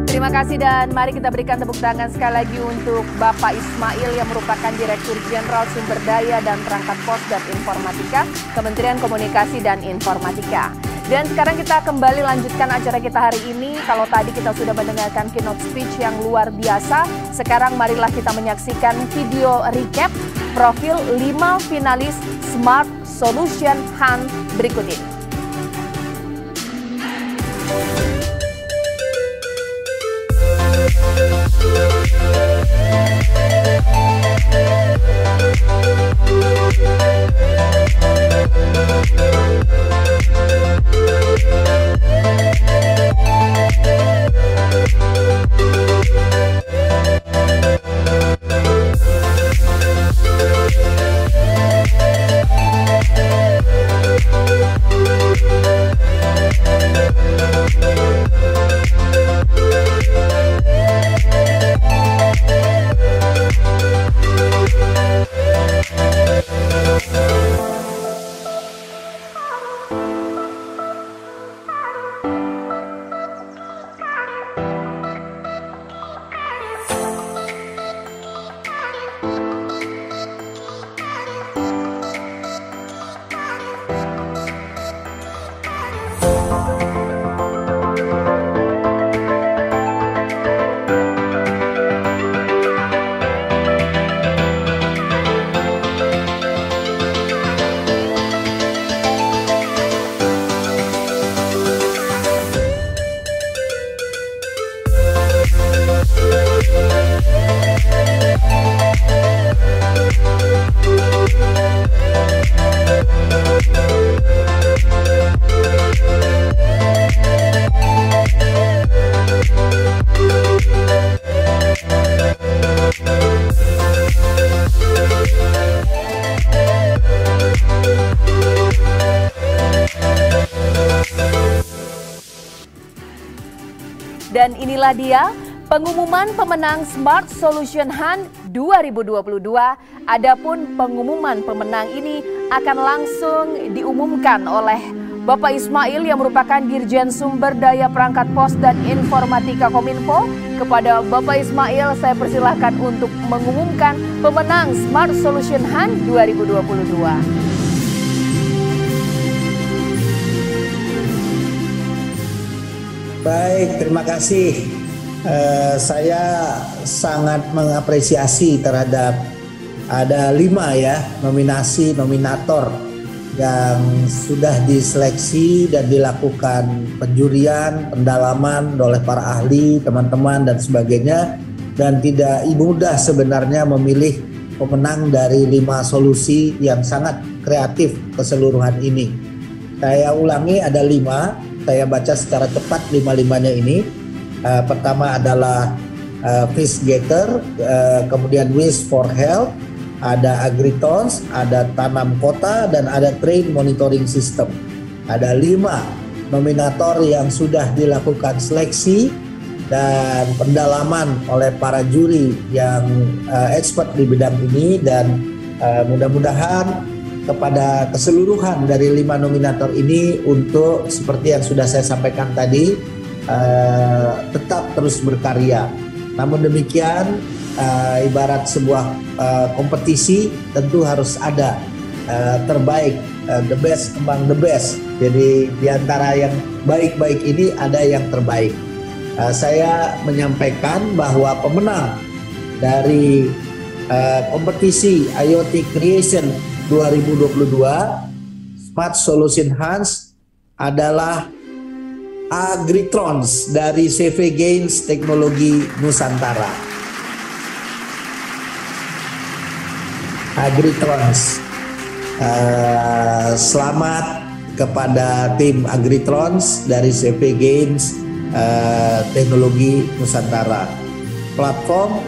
Terima kasih dan mari kita berikan tepuk tangan sekali lagi untuk Bapak Ismail yang merupakan Direktur Jenderal Sumber Daya dan Perangkat Pos dan Informatika, Kementerian Komunikasi dan Informatika. Dan sekarang kita kembali lanjutkan acara kita hari ini. Kalau tadi kita sudah mendengarkan keynote speech yang luar biasa, sekarang marilah kita menyaksikan video recap profil 5 finalis Smart Solution Hunt berikut ini. Dan inilah dia pengumuman pemenang Smart Solution Hunt 2022. Adapun pengumuman pemenang ini akan langsung diumumkan oleh Bapak Ismail yang merupakan Dirjen Sumber Daya Perangkat Pos dan Informatika Kominfo. Kepada Bapak Ismail saya persilahkan untuk mengumumkan pemenang Smart Solution Hunt 2022. Baik, terima kasih. Saya sangat mengapresiasi terhadap ada 5 ya nominator yang sudah diseleksi dan dilakukan penjurian, pendalaman oleh para ahli, teman-teman dan sebagainya, dan tidak mudah sebenarnya memilih pemenang dari 5 solusi yang sangat kreatif keseluruhan ini. Saya ulangi, ada 5. Saya baca secara cepat 5-5-nya ini. Pertama adalah FishGator, kemudian Wish for Health, ada Agritons, ada Tanam Kota, dan ada Train Monitoring System. Ada 5 nominator yang sudah dilakukan seleksi dan pendalaman oleh para juri yang expert di bidang ini, dan mudah-mudahan kepada keseluruhan dari 5 nominator ini untuk seperti yang sudah saya sampaikan tadi, tetap terus berkarya. Namun demikian, ibarat sebuah kompetisi tentu harus ada terbaik, the best among the best. Jadi di antara yang baik-baik ini ada yang terbaik. Saya menyampaikan bahwa pemenang dari kompetisi IoT Creation 2022 Smart Solution Hunt adalah Agritrons dari CV Gains Teknologi Nusantara. Agritrons, selamat kepada tim Agritrons dari CV Gains Teknologi Nusantara. Platform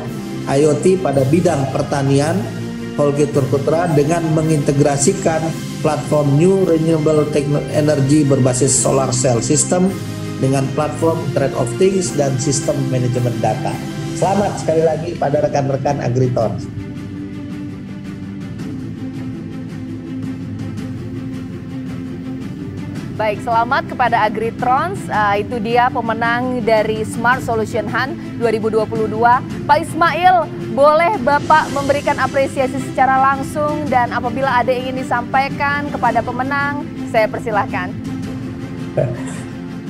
IoT pada bidang pertanian Holger Putra dengan mengintegrasikan platform New Renewable Energy berbasis solar cell system dengan platform Internet of Things dan sistem manajemen data. Selamat sekali lagi pada rekan-rekan Agritrons. Baik, selamat kepada Agritrons. Itu dia pemenang dari Smart Solution Hunt 2022. Pak Ismail, boleh Bapak memberikan apresiasi secara langsung dan apabila ada yang ingin disampaikan kepada pemenang, saya persilahkan.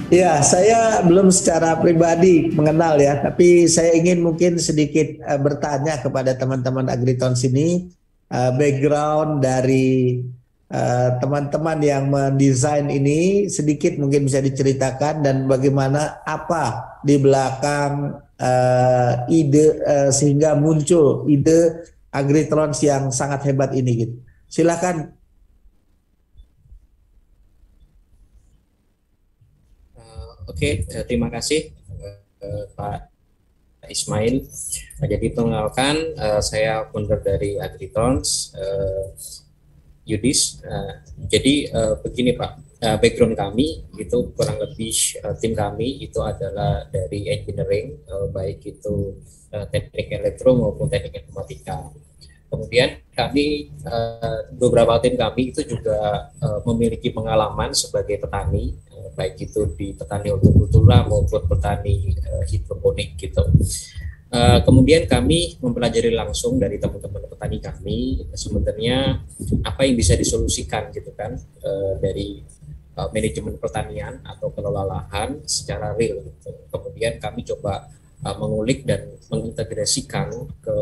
Ya, saya belum secara pribadi mengenal ya, tapi saya ingin mungkin sedikit bertanya kepada teman-teman Agritrons ini, background dari teman-teman yang mendesain ini sedikit mungkin bisa diceritakan dan bagaimana apa di belakang ide sehingga muncul ide Agritrons yang sangat hebat ini gitu. Silakan. Oke, terima kasih Pak Ismail. Jadi perkenalkan, saya founder dari Agritrons, Yudis. Jadi begini Pak, background kami itu kurang lebih tim kami itu adalah dari engineering, baik itu teknik elektro maupun teknik informatika. Kemudian kami beberapa tim kami itu juga memiliki pengalaman sebagai petani, baik itu di petani hortikultura maupun petani hidroponik gitu. Kemudian kami mempelajari langsung dari teman-teman petani kami sebenarnya apa yang bisa disolusikan gitu kan dari manajemen pertanian atau kelola lahan secara real gitu. Kemudian kami coba mengulik dan mengintegrasikan ke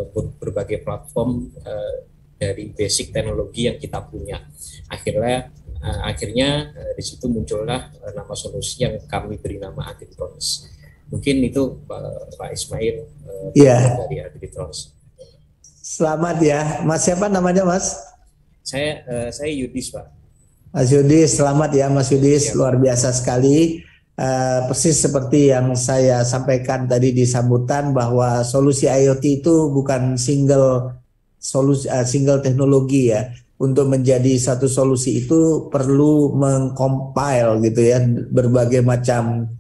berbagai platform dari basic teknologi yang kita punya. Akhirnya di situ muncullah nama solusi yang kami beri nama Agritrons. Mungkin itu Pak Ismail dari Agritrons. Selamat ya, Mas. Siapa namanya Mas? Saya Yudis Pak. Mas Yudis, selamat ya Mas Yudis, luar biasa sekali. Persis seperti yang saya sampaikan tadi di sambutan bahwa solusi IoT itu bukan single teknologi ya. Untuk menjadi satu solusi itu perlu mengcompile gitu ya berbagai macam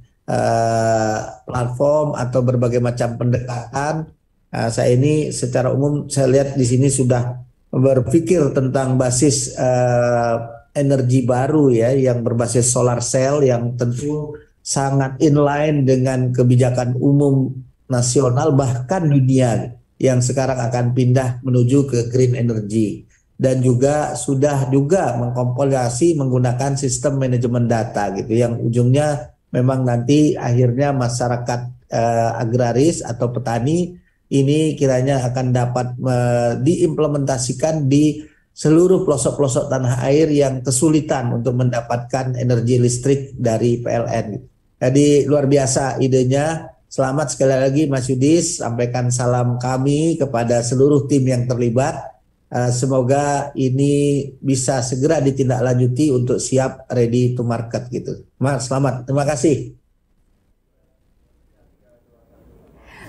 platform atau berbagai macam pendekatan. Saya ini secara umum saya lihat di sini sudah berpikir tentang basis energi baru ya yang berbasis solar cell yang tentu sangat inline dengan kebijakan umum nasional bahkan dunia yang sekarang akan pindah menuju ke green energy dan juga sudah mengkompilasi menggunakan sistem manajemen data gitu yang ujungnya memang nanti akhirnya masyarakat agraris atau petani ini kiranya akan dapat diimplementasikan di seluruh pelosok-pelosok tanah air yang kesulitan untuk mendapatkan energi listrik dari PLN. Jadi luar biasa idenya. Selamat sekali lagi Mas Yudis, sampaikan salam kami kepada seluruh tim yang terlibat. Semoga ini bisa segera ditindaklanjuti untuk siap ready to market gitu. Mas, selamat. Terima kasih.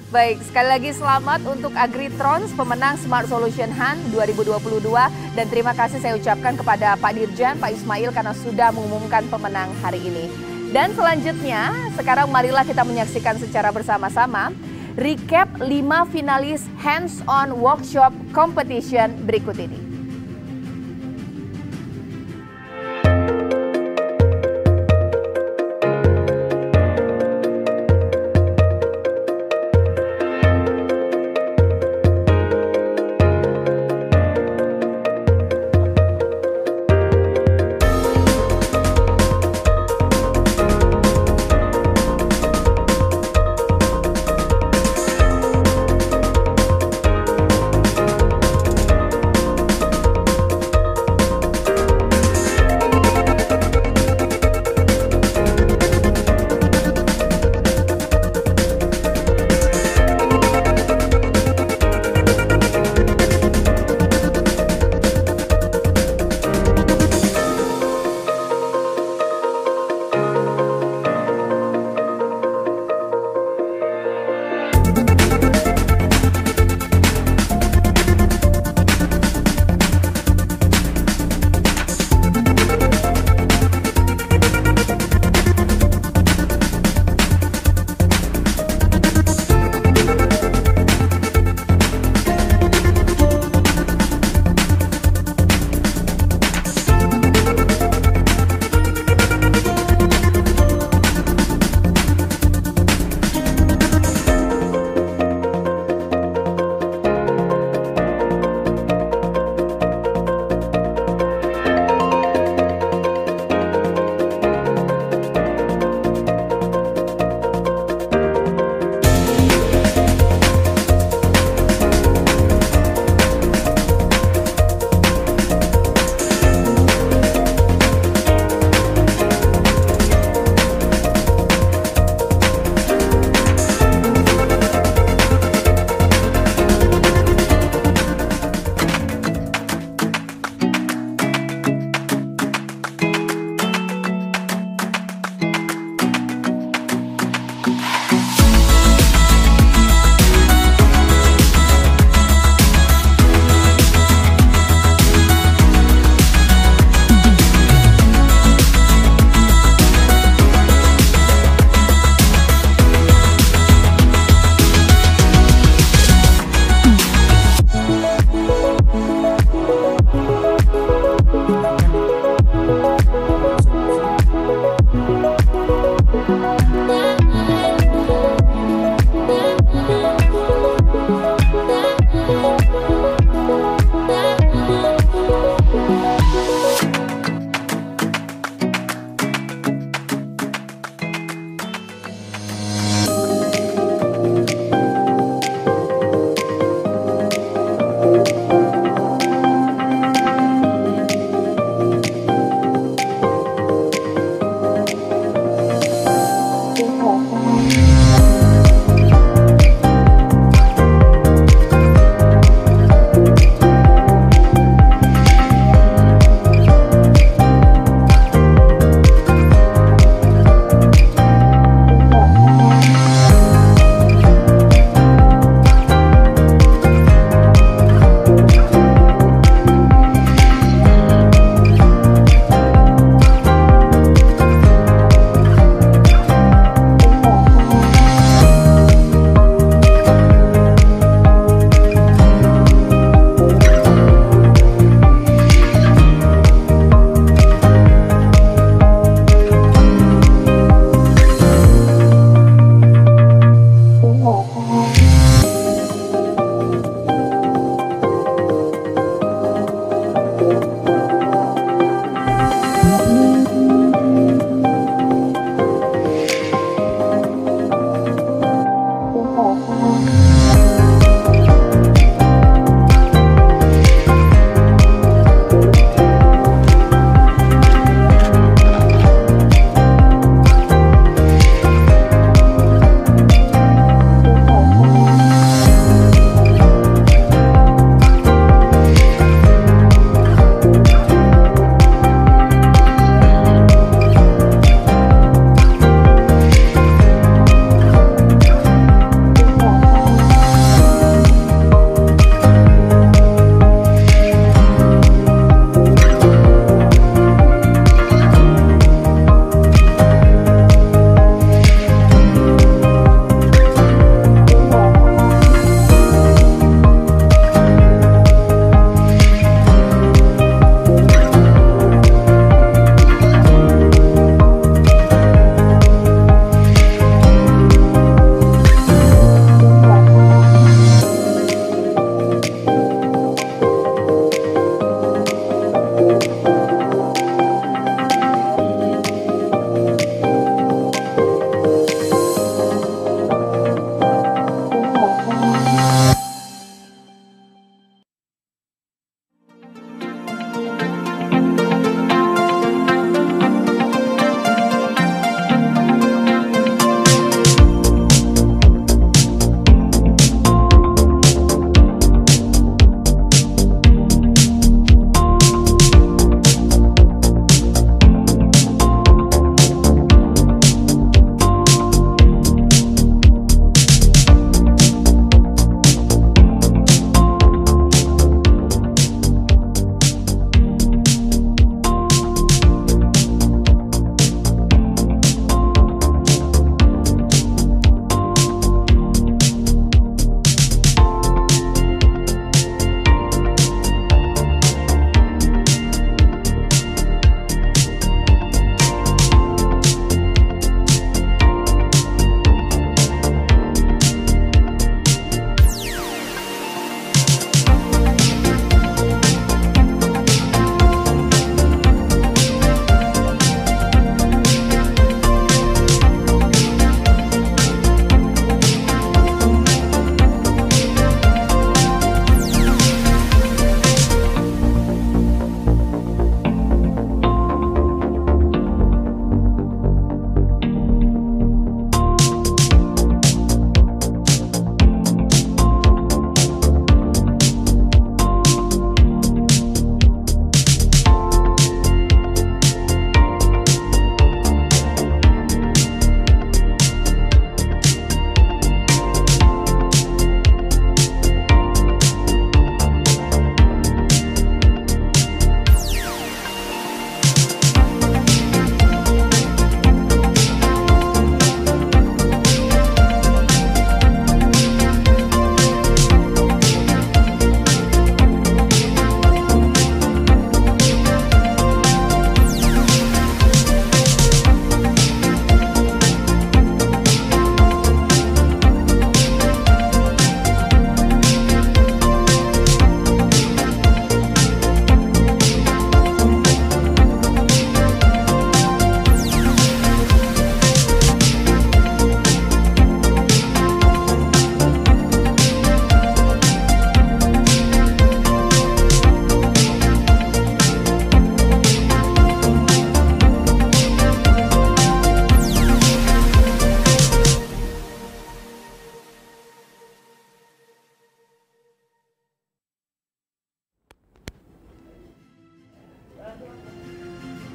Baik, sekali lagi selamat untuk Agritrons, pemenang Smart Solution Hunt 2022. Dan terima kasih saya ucapkan kepada Pak Dirjan, Pak Ismail karena sudah mengumumkan pemenang hari ini. Dan selanjutnya, sekarang marilah kita menyaksikan secara bersama-sama recap 5 finalis hands-on workshop competition berikut ini.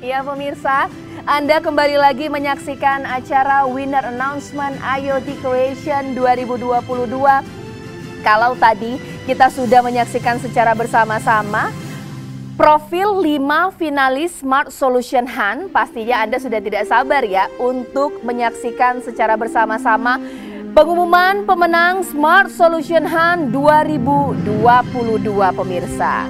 Ya pemirsa, Anda kembali lagi menyaksikan acara Winner Announcement IoT Creation 2022. Kalau tadi kita sudah menyaksikan secara bersama-sama profil 5 finalis Smart Solution Hunt, pastinya Anda sudah tidak sabar ya untuk menyaksikan secara bersama-sama pengumuman pemenang Smart Solution Hunt 2022 pemirsa.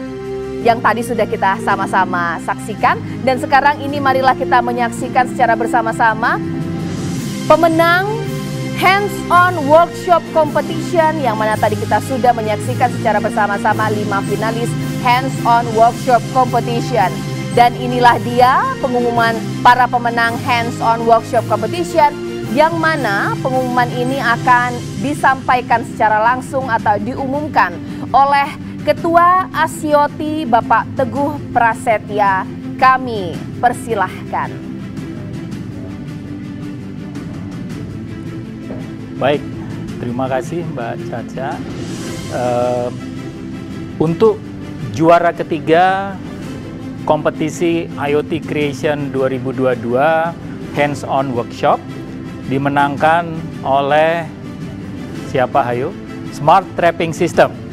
Yang tadi sudah kita sama-sama saksikan, dan sekarang ini marilah kita menyaksikan secara bersama-sama pemenang hands-on workshop competition, yang mana tadi kita sudah menyaksikan secara bersama-sama 5 finalis hands-on workshop competition. Dan inilah dia pengumuman para pemenang hands-on workshop competition, yang mana pengumuman ini akan disampaikan secara langsung atau diumumkan oleh Ketua Asioti Bapak Teguh Prasetya. Kami persilahkan. Baik, terima kasih Mbak Caca. Untuk juara ketiga kompetisi IoT Creation 2022 Hands-on Workshop dimenangkan oleh siapa hayo? Smart Trapping System.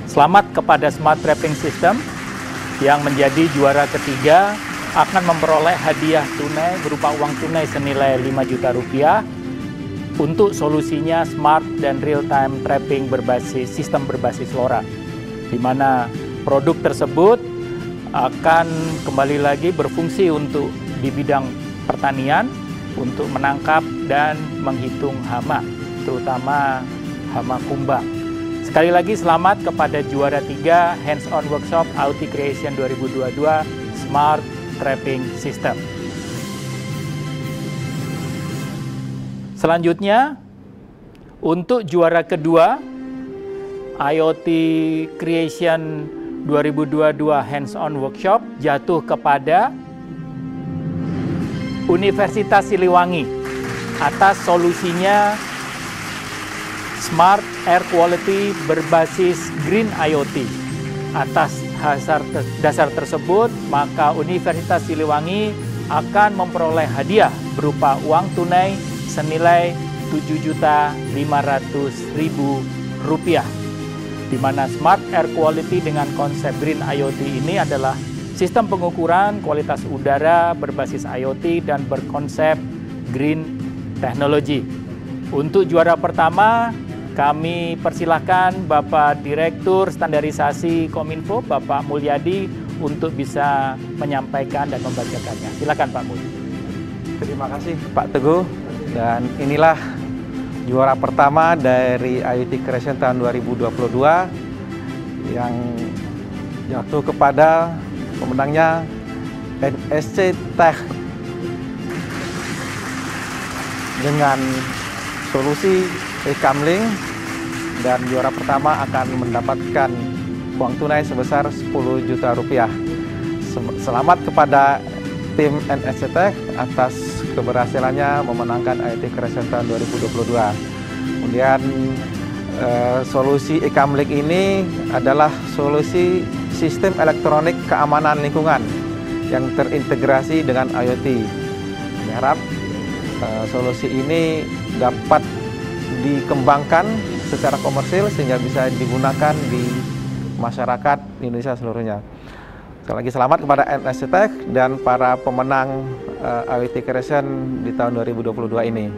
Selamat kepada Smart Trapping System yang menjadi juara ketiga, akan memperoleh hadiah tunai berupa uang tunai senilai 5 juta rupiah untuk solusinya Smart dan Real Time Trapping berbasis sistem berbasis LoRa, di mana produk tersebut akan kembali lagi berfungsi untuk di bidang pertanian untuk menangkap dan menghitung hama, terutama hama kumbang. Sekali lagi selamat kepada juara 3 Hands-on Workshop IoT Creation 2022 Smart Trapping System. Selanjutnya, untuk juara kedua IoT Creation 2022 Hands-on Workshop jatuh kepada Universitas Siliwangi atas solusinya Smart Air Quality berbasis Green IoT. Atas dasar tersebut, maka Universitas Siliwangi akan memperoleh hadiah berupa uang tunai senilai Rp7.500.000, di mana Smart Air Quality dengan konsep Green IoT ini adalah sistem pengukuran kualitas udara berbasis IoT dan berkonsep Green Technology. Untuk juara pertama, kami persilahkan Bapak Direktur Standarisasi Kominfo, Bapak Mulyadi, untuk bisa menyampaikan dan membacakannya. Silakan Pak Mulyadi. Terima kasih Pak Teguh, dan inilah juara pertama dari IoT Creation tahun 2022 yang jatuh kepada pemenangnya NSC Tech dengan solusi e-Kamling, dan juara pertama akan mendapatkan uang tunai sebesar Rp10 juta. Selamat kepada tim NSC Tech atas keberhasilannya memenangkan IoT Creation tahun 2022. Kemudian solusi e-Kamling ini adalah solusi sistem elektronik keamanan lingkungan yang terintegrasi dengan IoT. Kami harap solusi ini dapat dikembangkan secara komersil sehingga bisa digunakan di masyarakat Indonesia seluruhnya. Sekali lagi selamat kepada NSC Tech dan para pemenang IoT Creation di tahun 2022 ini.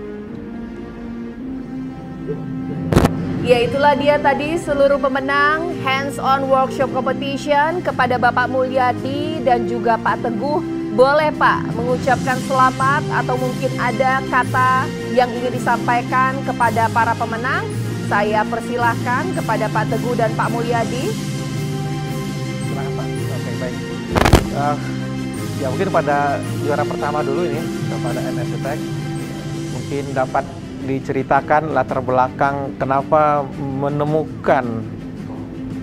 Ya, itulah dia tadi seluruh pemenang hands-on workshop competition. Kepada Bapak Mulyadi dan juga Pak Teguh, boleh Pak mengucapkan selamat atau mungkin ada kata yang ingin disampaikan kepada para pemenang? Saya persilahkan kepada Pak Teguh dan Pak Mulyadi. Silakan Pak. Oke, baik. Ya mungkin pada juara pertama dulu ini, kepada NSC Tech, mungkin dapat diceritakan latar belakang kenapa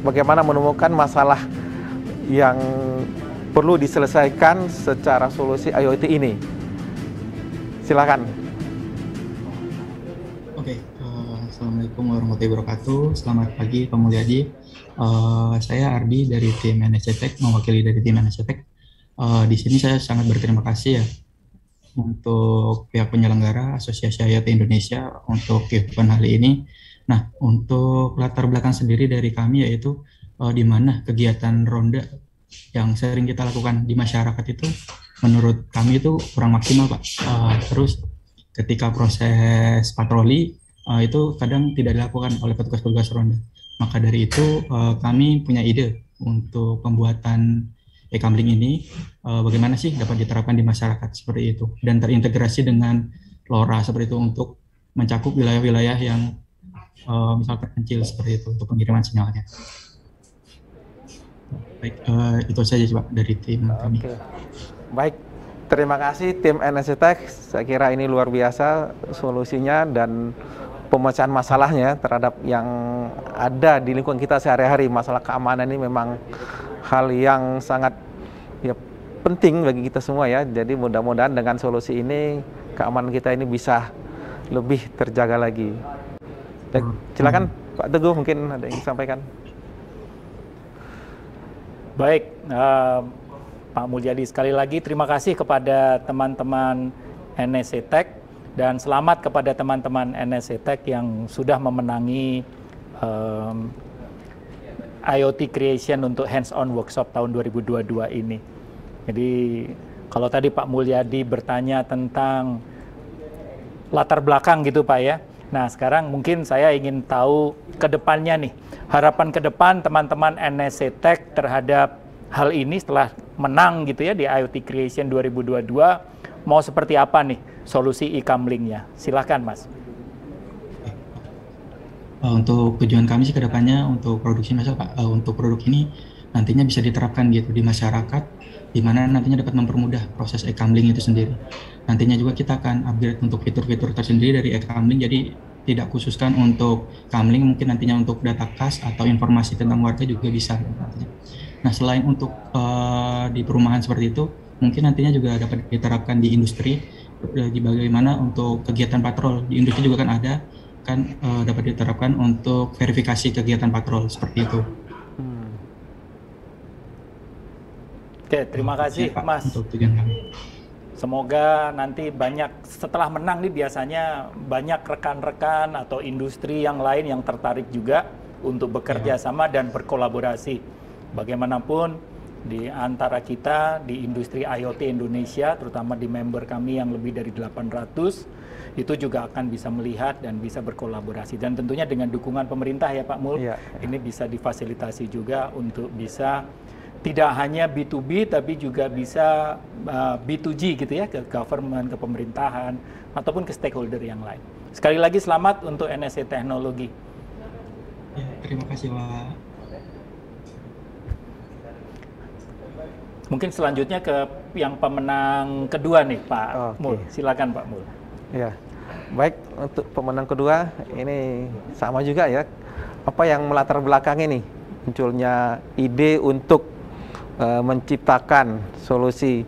bagaimana menemukan masalah yang perlu diselesaikan secara solusi IoT ini. Silakan. Oke, Assalamualaikum warahmatullahi wabarakatuh. Selamat pagi Pak Mulyadi. Saya Ardi dari tim NSC Tech, mewakili dari tim NSC Tech. Di sini saya sangat berterima kasih ya untuk pihak penyelenggara Asosiasi IoT Indonesia untuk event kali ini. Nah, untuk latar belakang sendiri dari kami yaitu di mana kegiatan ronda yang sering kita lakukan di masyarakat itu menurut kami itu kurang maksimal, Pak. Terus ketika proses patroli itu kadang tidak dilakukan oleh petugas-petugas ronda. Maka dari itu kami punya ide untuk pembuatan e-kamling ini bagaimana sih dapat diterapkan di masyarakat seperti itu dan terintegrasi dengan LoRa seperti itu untuk mencakup wilayah-wilayah yang misal terpencil seperti itu untuk pengiriman sinyalnya. Baik, itu saja Pak dari tim kami. Baik, terima kasih tim NSC Tech. Saya kira ini luar biasa solusinya dan pemecahan masalahnya terhadap yang ada di lingkungan kita sehari-hari. Masalah keamanan ini memang hal yang sangat penting bagi kita semua ya. Jadi mudah-mudahan dengan solusi ini keamanan kita ini bisa lebih terjaga lagi. Silakan Pak Teguh, mungkin ada yang disampaikan. Baik, Pak Mulyadi, sekali lagi terima kasih kepada teman-teman NSC Tech dan selamat kepada teman-teman NSC Tech yang sudah memenangi IoT Creation untuk hands-on workshop tahun 2022 ini. Jadi kalau tadi Pak Mulyadi bertanya tentang latar belakang gitu Pak ya. Nah sekarang mungkin saya ingin tahu ke depannya nih, harapan ke depan teman-teman NSC Tech terhadap hal ini setelah menang gitu ya di IoT Creation 2022, mau seperti apa nih solusi e-kamlingnya? Silahkan Mas. Untuk tujuan kami sih ke depannya untuk produksi masal Pak, untuk produk ini nantinya bisa diterapkan gitu di masyarakat, di mana nantinya dapat mempermudah proses e-kamling itu sendiri. Nantinya juga kita akan upgrade untuk fitur-fitur tersendiri dari e-kamling, jadi tidak khususkan untuk kamling, mungkin nantinya untuk data kas atau informasi tentang warga juga bisa. Nah selain untuk di perumahan seperti itu, mungkin nantinya juga dapat diterapkan di industri, di bagaimana untuk kegiatan patrol. Di industri juga kan ada, kan dapat diterapkan untuk verifikasi kegiatan patrol seperti itu. Oke, terima kasih Mas. Untuk tujuan kami. Semoga nanti banyak, setelah menang nih biasanya banyak rekan-rekan atau industri yang lain yang tertarik juga untuk bekerja sama dan berkolaborasi. Bagaimanapun di antara kita di industri IoT Indonesia, terutama di member kami yang lebih dari 800, itu juga akan bisa melihat dan bisa berkolaborasi. Dan tentunya dengan dukungan pemerintah ya Pak Mul, ini bisa difasilitasi juga untuk bisa tidak hanya B2B tapi juga bisa B2G gitu ya, ke government, ke pemerintahan ataupun ke stakeholder yang lain. Sekali lagi selamat untuk NSC Teknologi. Ya, terima kasih Pak. Mungkin selanjutnya ke yang pemenang kedua nih Pak Mul. Silakan Pak Mul. Ya, baik, untuk pemenang kedua ini sama juga ya. Apa yang melatar belakang ini munculnya ide untuk menciptakan solusi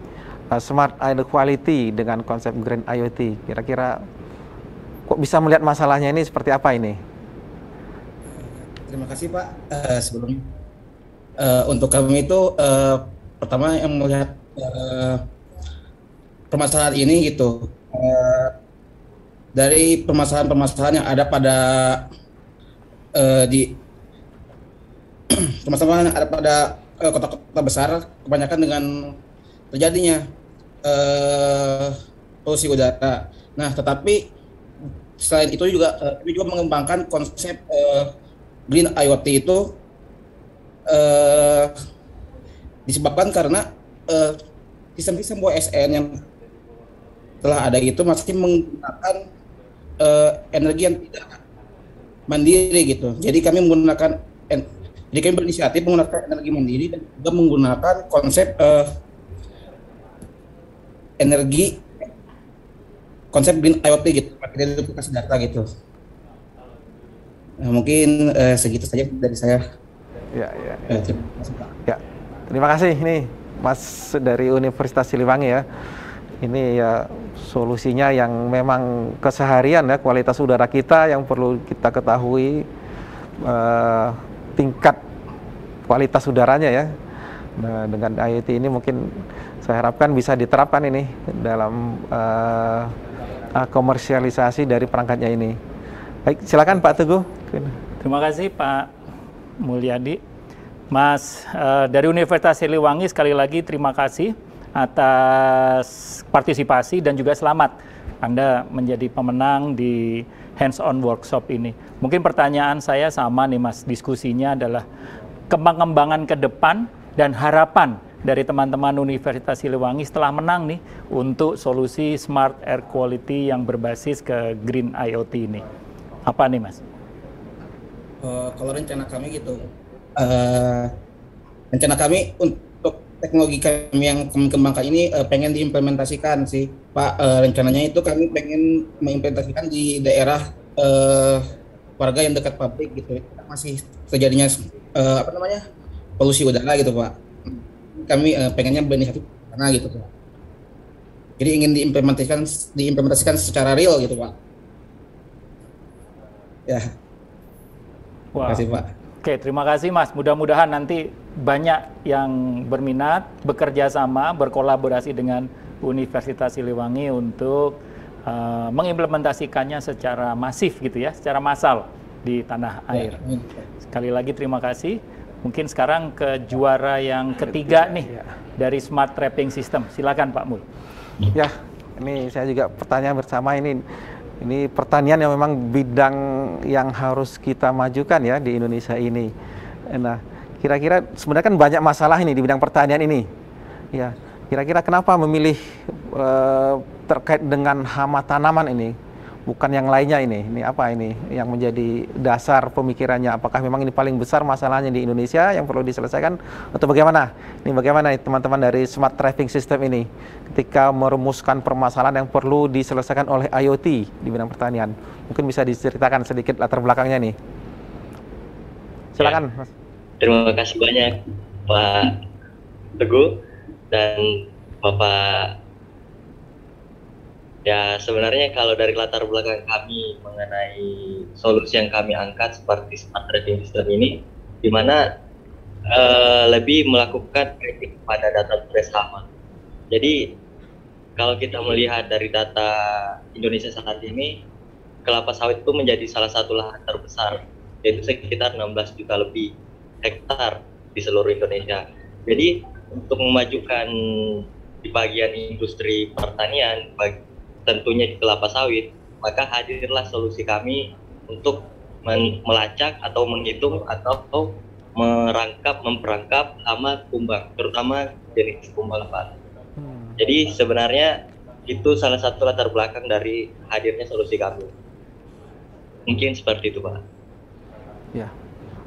smart air quality dengan konsep green IoT. Kira-kira kok bisa melihat masalahnya ini seperti apa ini? Terima kasih Pak. Sebelumnya untuk kami itu pertama yang melihat permasalahan ini gitu, dari permasalahan-permasalahan yang ada pada di permasalahan yang ada pada kota-kota besar, kebanyakan dengan terjadinya polusi udara. Nah, tetapi selain itu juga kami juga mengembangkan konsep green IoT itu disebabkan karena sistem-sistem OSN yang telah ada itu masih menggunakan energi yang tidak mandiri gitu. Jadi kami berinisiatif menggunakan energi mandiri dan juga menggunakan konsep konsep green IoT gitu, pakai duplikasi data gitu. Nah, mungkin segitu saja dari saya. Terima kasih nih Mas dari Universitas Siliwangi ya. Ini ya solusinya yang memang keseharian ya, kualitas udara kita yang perlu kita ketahui, tingkat kualitas udaranya ya. Nah, dengan IoT ini mungkin Saya harapkan bisa diterapkan ini dalam komersialisasi dari perangkatnya ini. Baik, silakan Pak Teguh. Terima kasih Pak Mulyadi. Mas, dari Universitas Siliwangi sekali lagi terima kasih atas partisipasi dan juga selamat Anda menjadi pemenang di hands-on workshop ini. Mungkin pertanyaan saya sama nih Mas, diskusinya adalah kembang-kembangan ke depan dan harapan dari teman-teman Universitas Siliwangi setelah menang nih untuk solusi smart air quality yang berbasis ke green IoT ini. Apa nih Mas? Kalau rencana kami gitu, rencana kami untuk teknologi kami yang kami kembangkan ini pengen diimplementasikan sih Pak. Rencananya itu kami pengen mengimplementasikan di daerah warga yang dekat pabrik gitu. Masih terjadinya polusi udara gitu Pak. Kami pengennya berinisiatif karena gitu Pak. Jadi ingin diimplementasikan secara real gitu Pak. Ya. Wow. Terima kasih Pak. Oke, terima kasih Mas. Mudah-mudahan nanti banyak yang berminat, bekerja sama, berkolaborasi dengan Universitas Siliwangi untuk mengimplementasikannya secara masif gitu ya, secara massal di tanah air. Sekali lagi terima kasih. Mungkin sekarang ke juara yang ketiga nih dari Smart Trapping System. Silakan Pak Mul. Ya, ini saya juga pertanyaan bersama ini. Ini pertanian yang memang bidang yang harus kita majukan ya di Indonesia ini. Nah, kira-kira sebenarnya kan banyak masalah ini di bidang pertanian ini. Ya, kira-kira kenapa memilih terkait dengan hama tanaman ini? Bukan yang lainnya ini. Ini apa ini yang menjadi dasar pemikirannya? Apakah memang ini paling besar masalahnya di Indonesia yang perlu diselesaikan atau bagaimana? Ini bagaimana teman-teman dari Smart Trapping System ini ketika merumuskan permasalahan yang perlu diselesaikan oleh IoT di bidang pertanian? Mungkin bisa diceritakan sedikit latar belakangnya nih. Silakan, Mas. Terima kasih banyak Pak Teguh dan Bapak. Ya, sebenarnya kalau dari latar belakang kami mengenai solusi yang kami angkat seperti Smart Trapping System ini, di mana lebih melakukan tracking pada data stres hama. Jadi, kalau kita melihat dari data Indonesia saat ini, kelapa sawit itu menjadi salah satu lahan terbesar, yaitu sekitar 16 juta lebih hektar di seluruh Indonesia. Jadi, untuk memajukan di bagian industri pertanian, tentunya di kelapa sawit, maka hadirlah solusi kami untuk melacak atau menghitung atau memperangkap hama kumbang, terutama jenis kumbang Pak. Jadi sebenarnya itu salah satu latar belakang dari hadirnya solusi kami. Mungkin seperti itu Pak. Ya,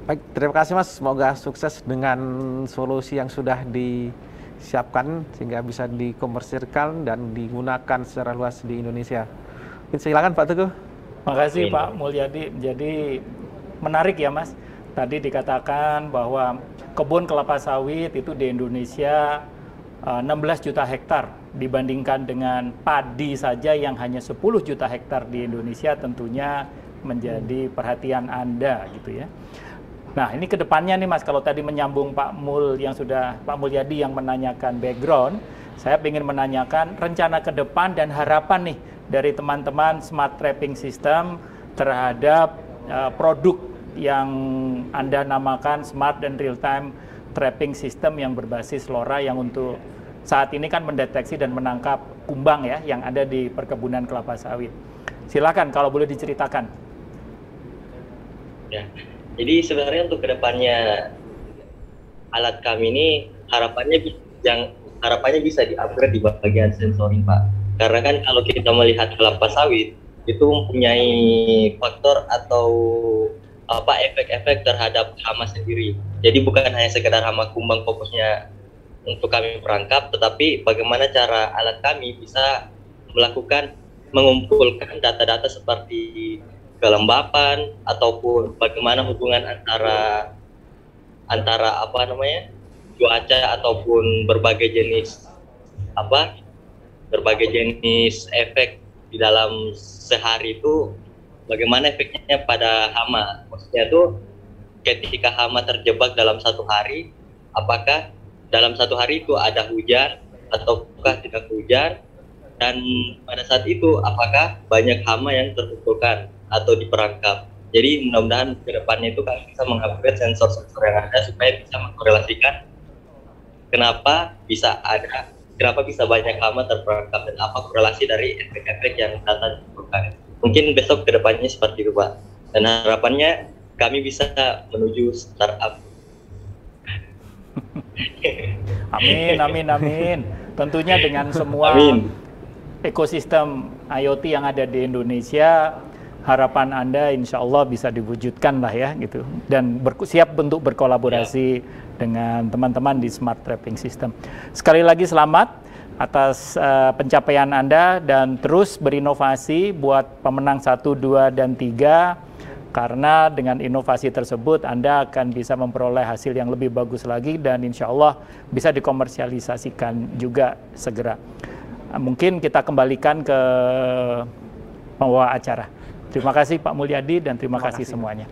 baik, terima kasih Mas. Semoga sukses dengan solusi yang sudah disiapkan sehingga bisa dikomersilkan dan digunakan secara luas di Indonesia. Silakan Pak Teguh. Makasih Pak Mulyadi. Jadi menarik ya Mas. Tadi dikatakan bahwa kebun kelapa sawit itu di Indonesia 16 juta hektar dibandingkan dengan padi saja yang hanya 10 juta hektar di Indonesia, tentunya menjadi perhatian Anda gitu ya. Nah, ini ke depannya nih Mas, kalau tadi menyambung Pak Mulyadi yang menanyakan background, saya ingin menanyakan rencana ke depan dan harapan nih dari teman-teman Smart Trapping System terhadap produk yang Anda namakan Smart dan Real Time Trapping System yang berbasis LoRa yang untuk saat ini kan mendeteksi dan menangkap kumbang ya yang ada di perkebunan kelapa sawit. Silakan kalau boleh diceritakan. Ya. Jadi sebenarnya untuk kedepannya alat kami ini harapannya bisa di-upgrade di bagian sensoring Pak. Karena kan kalau kita melihat kelapa sawit itu mempunyai faktor atau efek-efek terhadap hama sendiri. Jadi bukan hanya sekedar hama kumbang fokusnya untuk kami perangkap, tetapi bagaimana cara alat kami bisa mengumpulkan data-data seperti kelembapan ataupun bagaimana hubungan antara cuaca ataupun berbagai jenis efek di dalam sehari itu, bagaimana efeknya pada hama. Maksudnya itu ketika hama terjebak dalam satu hari, apakah dalam satu hari itu ada hujan ataukah tidak hujan, dan pada saat itu apakah banyak hama yang terkumpulkan atau diperangkap. Jadi mudah-mudahan ke depannya itu kami bisa mengupgrade sensor-sensor yang ada supaya bisa mengkorelasikan kenapa bisa banyak hama terperangkap dan apa korelasi dari efek-efek yang data dikumpulkan. Mungkin besok ke depannya seperti itu, Pak. Dan harapannya kami bisa menuju startup. Amin. Tentunya dengan semua ekosistem IoT yang ada di Indonesia, harapan Anda insya Allah bisa diwujudkan lah ya gitu. Dan siap untuk berkolaborasi dengan teman-teman di Smart Trapping System. Sekali lagi selamat atas pencapaian Anda dan terus berinovasi buat pemenang 1, 2, dan 3. Karena dengan inovasi tersebut Anda akan bisa memperoleh hasil yang lebih bagus lagi dan insya Allah bisa dikomersialisasikan juga segera. Mungkin kita kembalikan ke pembawa acara. Terima kasih Pak Mulyadi dan terima kasih semuanya.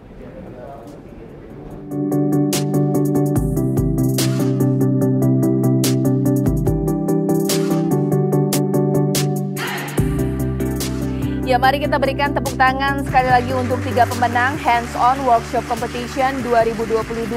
Ya, mari kita berikan tepuk tangan sekali lagi untuk 3 pemenang Hands-on Workshop Competition 2022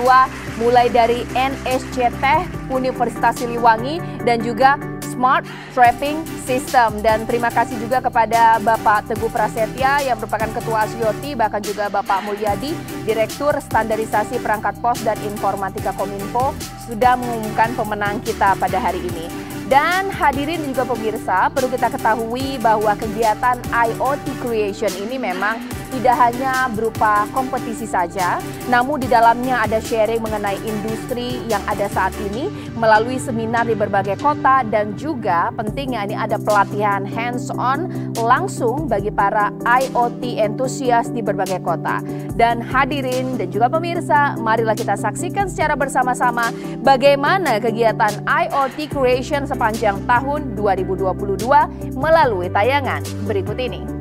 mulai dari NSCTech Universitas Siliwangi dan juga Smart Trapping System. Dan terima kasih juga kepada Bapak Teguh Prasetya yang merupakan Ketua ASIOTI, bahkan juga Bapak Mulyadi, Direktur Standarisasi Perangkat Pos dan Informatika Kominfo sudah mengumumkan pemenang kita pada hari ini. Dan hadirin juga pemirsa, perlu kita ketahui bahwa kegiatan IoT Creation ini memang tidak hanya berupa kompetisi saja, namun di dalamnya ada sharing mengenai industri yang ada saat ini melalui seminar di berbagai kota dan juga pentingnya ini ada pelatihan hands-on langsung bagi para IoT entusias di berbagai kota. Dan hadirin dan juga pemirsa, marilah kita saksikan secara bersama-sama bagaimana kegiatan IoT Creation sepanjang tahun 2022 melalui tayangan berikut ini.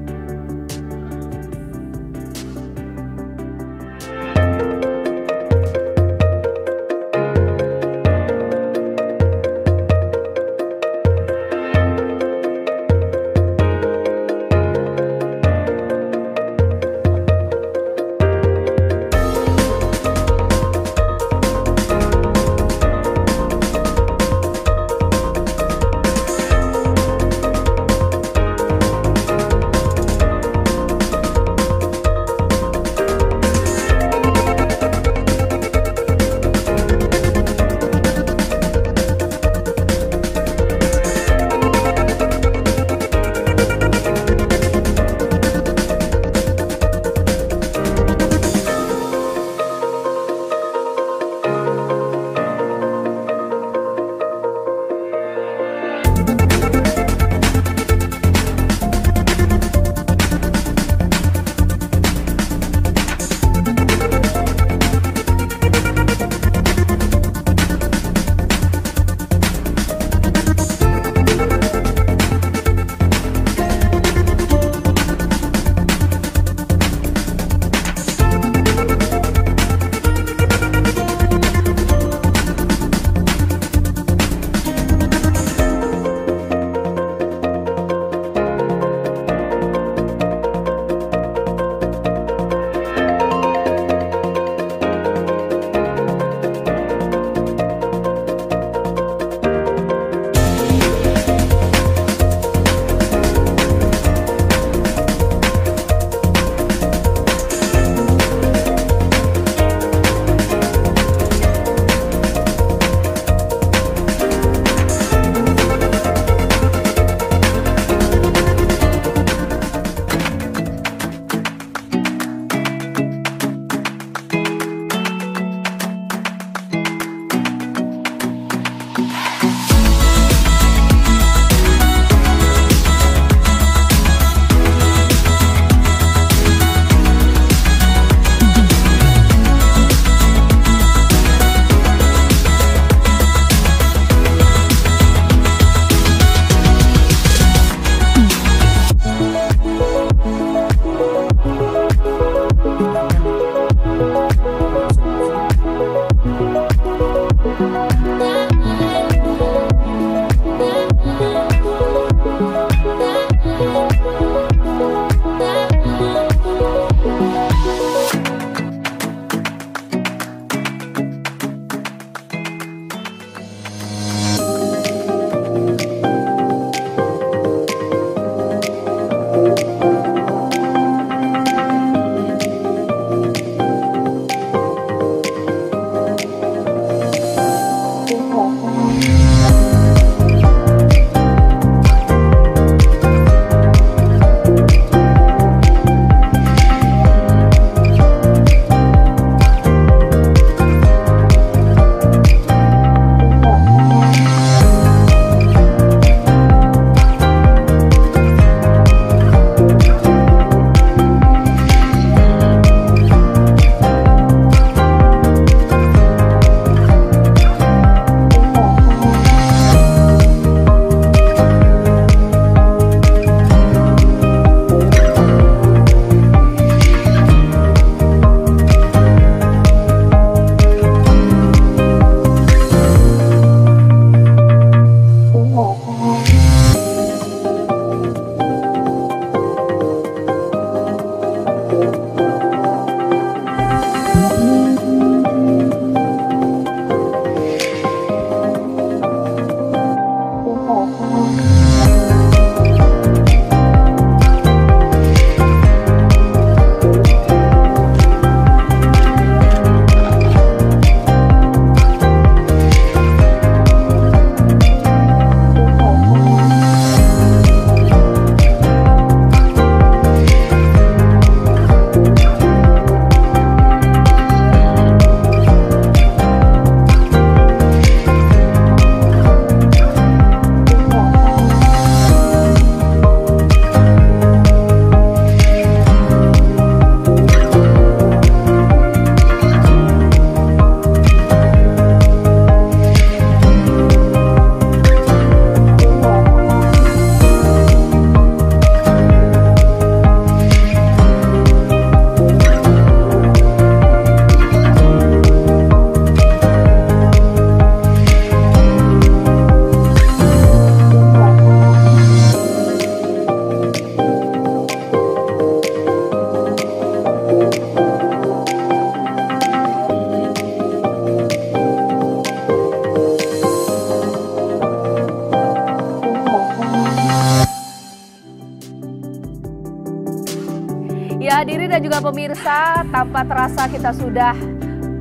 Ya, hadirin dan juga pemirsa, tanpa terasa kita sudah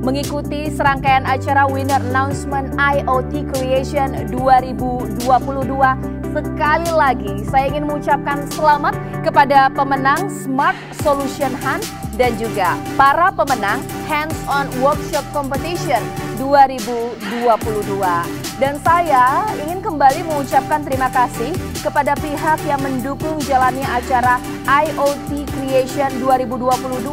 mengikuti serangkaian acara Winner Announcement IoT Creation 2022. Sekali lagi, saya ingin mengucapkan selamat kepada pemenang Smart Solution Hunt dan juga para pemenang Hands-on Workshop Competition 2022. Dan saya ingin kembali mengucapkan terima kasih kepada pihak yang mendukung jalannya acara IoT Creation 2022,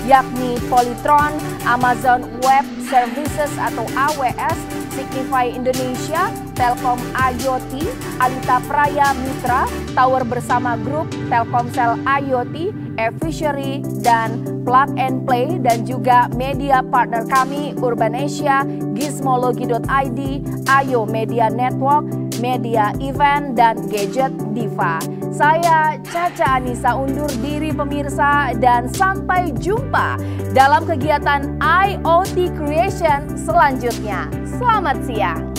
yakni Polytron, Amazon Web Services atau AWS, Signify Indonesia, Telkom IoT, Alita Praya Mitra, Tower Bersama Group, Telkomsel IoT, Efficiency, dan Plug and Play, dan juga media partner kami Urbanesia, Gizmologi.id, Ayo Media Network, Media Event, dan Gadget Diva. Saya Caca Anissa undur diri pemirsa, dan sampai jumpa dalam kegiatan IoT Creation selanjutnya. Selamat siang.